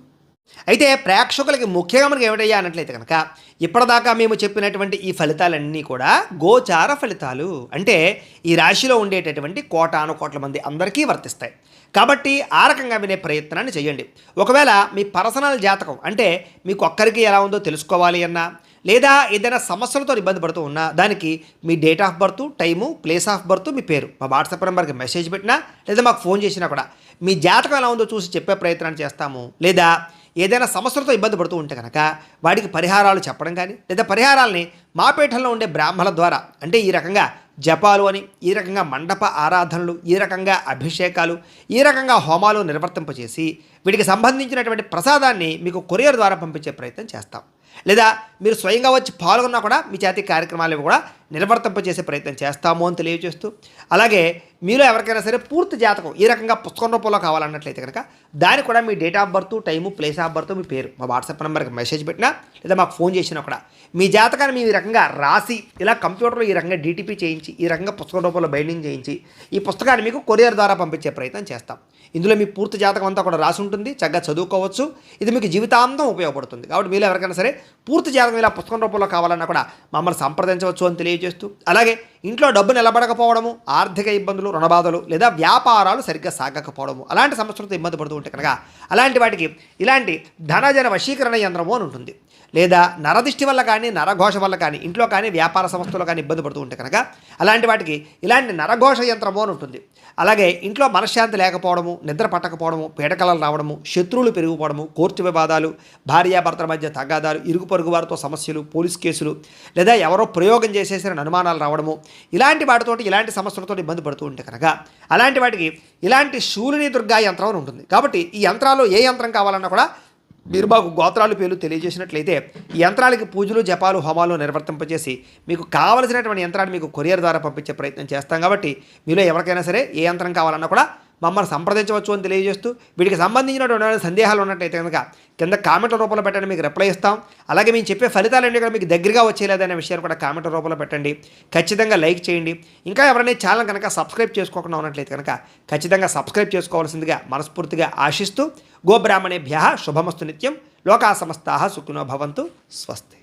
అయితే ప్రేక్షకులకి ముఖ్యంగా మనకి ఏమిటయ్యా అన్నట్లయితే కనుక ఇప్పటిదాకా మేము చెప్పినటువంటి ఈ ఫలితాలన్నీ కూడా గోచార ఫలితాలు. అంటే ఈ రాశిలో ఉండేటటువంటి కోటాను కోట్ల మంది అందరికీ వర్తిస్తాయి. కాబట్టి ఆ రకంగా వినే ప్రయత్నాన్ని చేయండి. ఒకవేళ మీ పర్సనల్ జాతకం అంటే మీకు ఒక్కరికి ఎలా ఉందో తెలుసుకోవాలి అన్నా, లేదా ఏదైనా సమస్యలతో ఇబ్బంది పడుతూ ఉన్నా దానికి మీ date of birth, time, place of birth, మీ పేరు మా వాట్సాప్ నెంబర్కి మెసేజ్ పెట్టినా లేదా మాకు ఫోన్ చేసినా కూడా మీ జాతకం ఎలా ఉందో చూసి చెప్పే ప్రయత్నాన్ని చేస్తాము. లేదా ఏదైనా సమస్యలతో ఇబ్బంది పడుతూ ఉంటే కనుక వాడికి పరిహారాలు చెప్పడం కానీ లేదా పరిహారాలని మా పీఠంలో ఉండే బ్రాహ్మణుల ద్వారా, అంటే ఈ రకంగా జపాలు అని, ఈ రకంగా మండప ఆరాధనలు, ఈ రకంగా అభిషేకాలు, ఈ రకంగా హోమాలు నిర్వర్తింపచేసి వీటికి సంబంధించినటువంటి ప్రసాదాన్ని మీకు కొరియర్ ద్వారా పంపించే ప్రయత్నం చేస్తాం. లేదా మీరు స్వయంగా వచ్చి పాల్గొన్నా కూడా మీ చేతి కార్యక్రమాలు కూడా నిర్వర్తింపజేసే ప్రయత్నం చేస్తాము అని తెలియజేస్తూ, అలాగే మీలో ఎవరికైనా సరే పూర్తి జాతకం ఈ రకంగా పుస్తకం రూపంలో కావాలన్నట్లయితే కనుక దానికి కూడా మీ date of birth, time, place of birth, మీ పేరు మా వాట్సాప్ నెంబర్కి మెసేజ్ పెట్టినా లేదా మాకు ఫోన్ చేసినా కూడా మీ జాతకాన్ని మీ ఈ రకంగా రాసి ఇలా కంప్యూటర్లో ఈ రకంగా డీటీపీ చేయించి ఈ రకంగా పుస్తకం రూపంలో బైండింగ్ చేయించి ఈ పుస్తకాన్ని మీకు కొరియర్ ద్వారా పంపించే ప్రయత్నం చేస్తాం. ఇందులో మీ పూర్తి జాతకం అంతా కూడా రాసి ఉంటుంది, చక్కగా చదువుకోవచ్చు. ఇది మీకు జీవితాంతం ఉపయోగపడుతుంది. కాబట్టి మీలో ఎవరికైనా సరే పూర్తి జాతకం ఇలా పుస్తకం రూపంలో కావాలన్నా కూడా మమ్మల్ని సంప్రదించవచ్చు అని తెలియజేస్తూ, అలాగే ఇంట్లో డబ్బు నిలబడకపోవడము, ఆర్థిక ఇబ్బందులు, రుణబాధలు లేదా వ్యాపారాలు సరిగ్గా సాగకపోవడము, అలాంటి సమస్యలతో ఇబ్బంది పడుతూ ఉంటే కనుక అలాంటి వాటికి ఇలాంటి ధనజన వశీకరణ యంత్రము అని ఉంటుంది. లేదా నరదిష్టి వల్ల కానీ, నరఘోష వల్ల కానీ, ఇంట్లో కానీ, వ్యాపార సంస్థలో కానీ ఇబ్బంది పడుతూ ఉంటే కనుక అలాంటి వాటికి ఇలాంటి నరఘోష యంత్రము అని ఉంటుంది. అలాగే ఇంట్లో మనశ్శాంతి లేకపోవడము, నిద్ర పట్టకపోవడము, పీడకలలు రావడము, శత్రువులు పెరిగిపోవడము, కోర్టు వివాదాలు, భార్యాభర్తల మధ్య తగాదాలు, ఇరుగు పొరుగు వారితో సమస్యలు, పోలీస్ కేసులు, లేదా ఎవరో ప్రయోగం చేసేసిన అనుమానాలు రావడము, ఇలాంటి వాటితోటి ఇలాంటి సమస్యలతో ఇబ్బంది పడుతూ ఉంటే కనుక అలాంటి వాటికి ఇలాంటి శూలిని దుర్గా యంత్రం అని ఉంటుంది. కాబట్టి ఈ యంత్రాలు ఏ యంత్రం కావాలన్నా కూడా మీరు మాకు గోత్రాలు పేర్లు తెలియజేసినట్లయితే ఈ యంత్రాలకి పూజలు, జపాలు, హోమాలు నిర్వర్తింపజేసి మీకు కావలసినటువంటి యంత్రాన్ని మీకు కొరియర్ ద్వారా పంపించే ప్రయత్నం చేస్తాం. కాబట్టి మీలో ఎవరికైనా సరే ఏ యంత్రం కావాలన్నా కూడా మమ్మల్ని సంప్రదించవచ్చు అని తెలియజేస్తూ, వీటికి సంబంధించినటువంటి సందేహాలు ఉన్నట్టయితే కనుక కింద కామెంట్ల రూపంలో పెట్టండి, మీకు రిప్లై ఇస్తాం. అలాగే మేము చెప్పే ఫలితాలన్నీ కూడా మీకు దగ్గరగా వచ్చేలేదనే విషయాన్ని కూడా కామెంట్ల రూపంలో పెట్టండి. ఖచ్చితంగా లైక్ చేయండి. ఇంకా ఎవరైనా ఛానల్ కనుక సబ్స్క్రైబ్ చేసుకోకుండా ఉన్నట్లయితే కనుక ఖచ్చితంగా సబ్స్క్రైబ్ చేసుకోవాల్సిందిగా మనస్ఫూర్తిగా ఆశిస్తూ, గోబ్రాహ్మణేభ్యః శుభమస్తు నిత్యం. లోకా సమస్తాః సుఖినో భవంతు. స్వస్తి.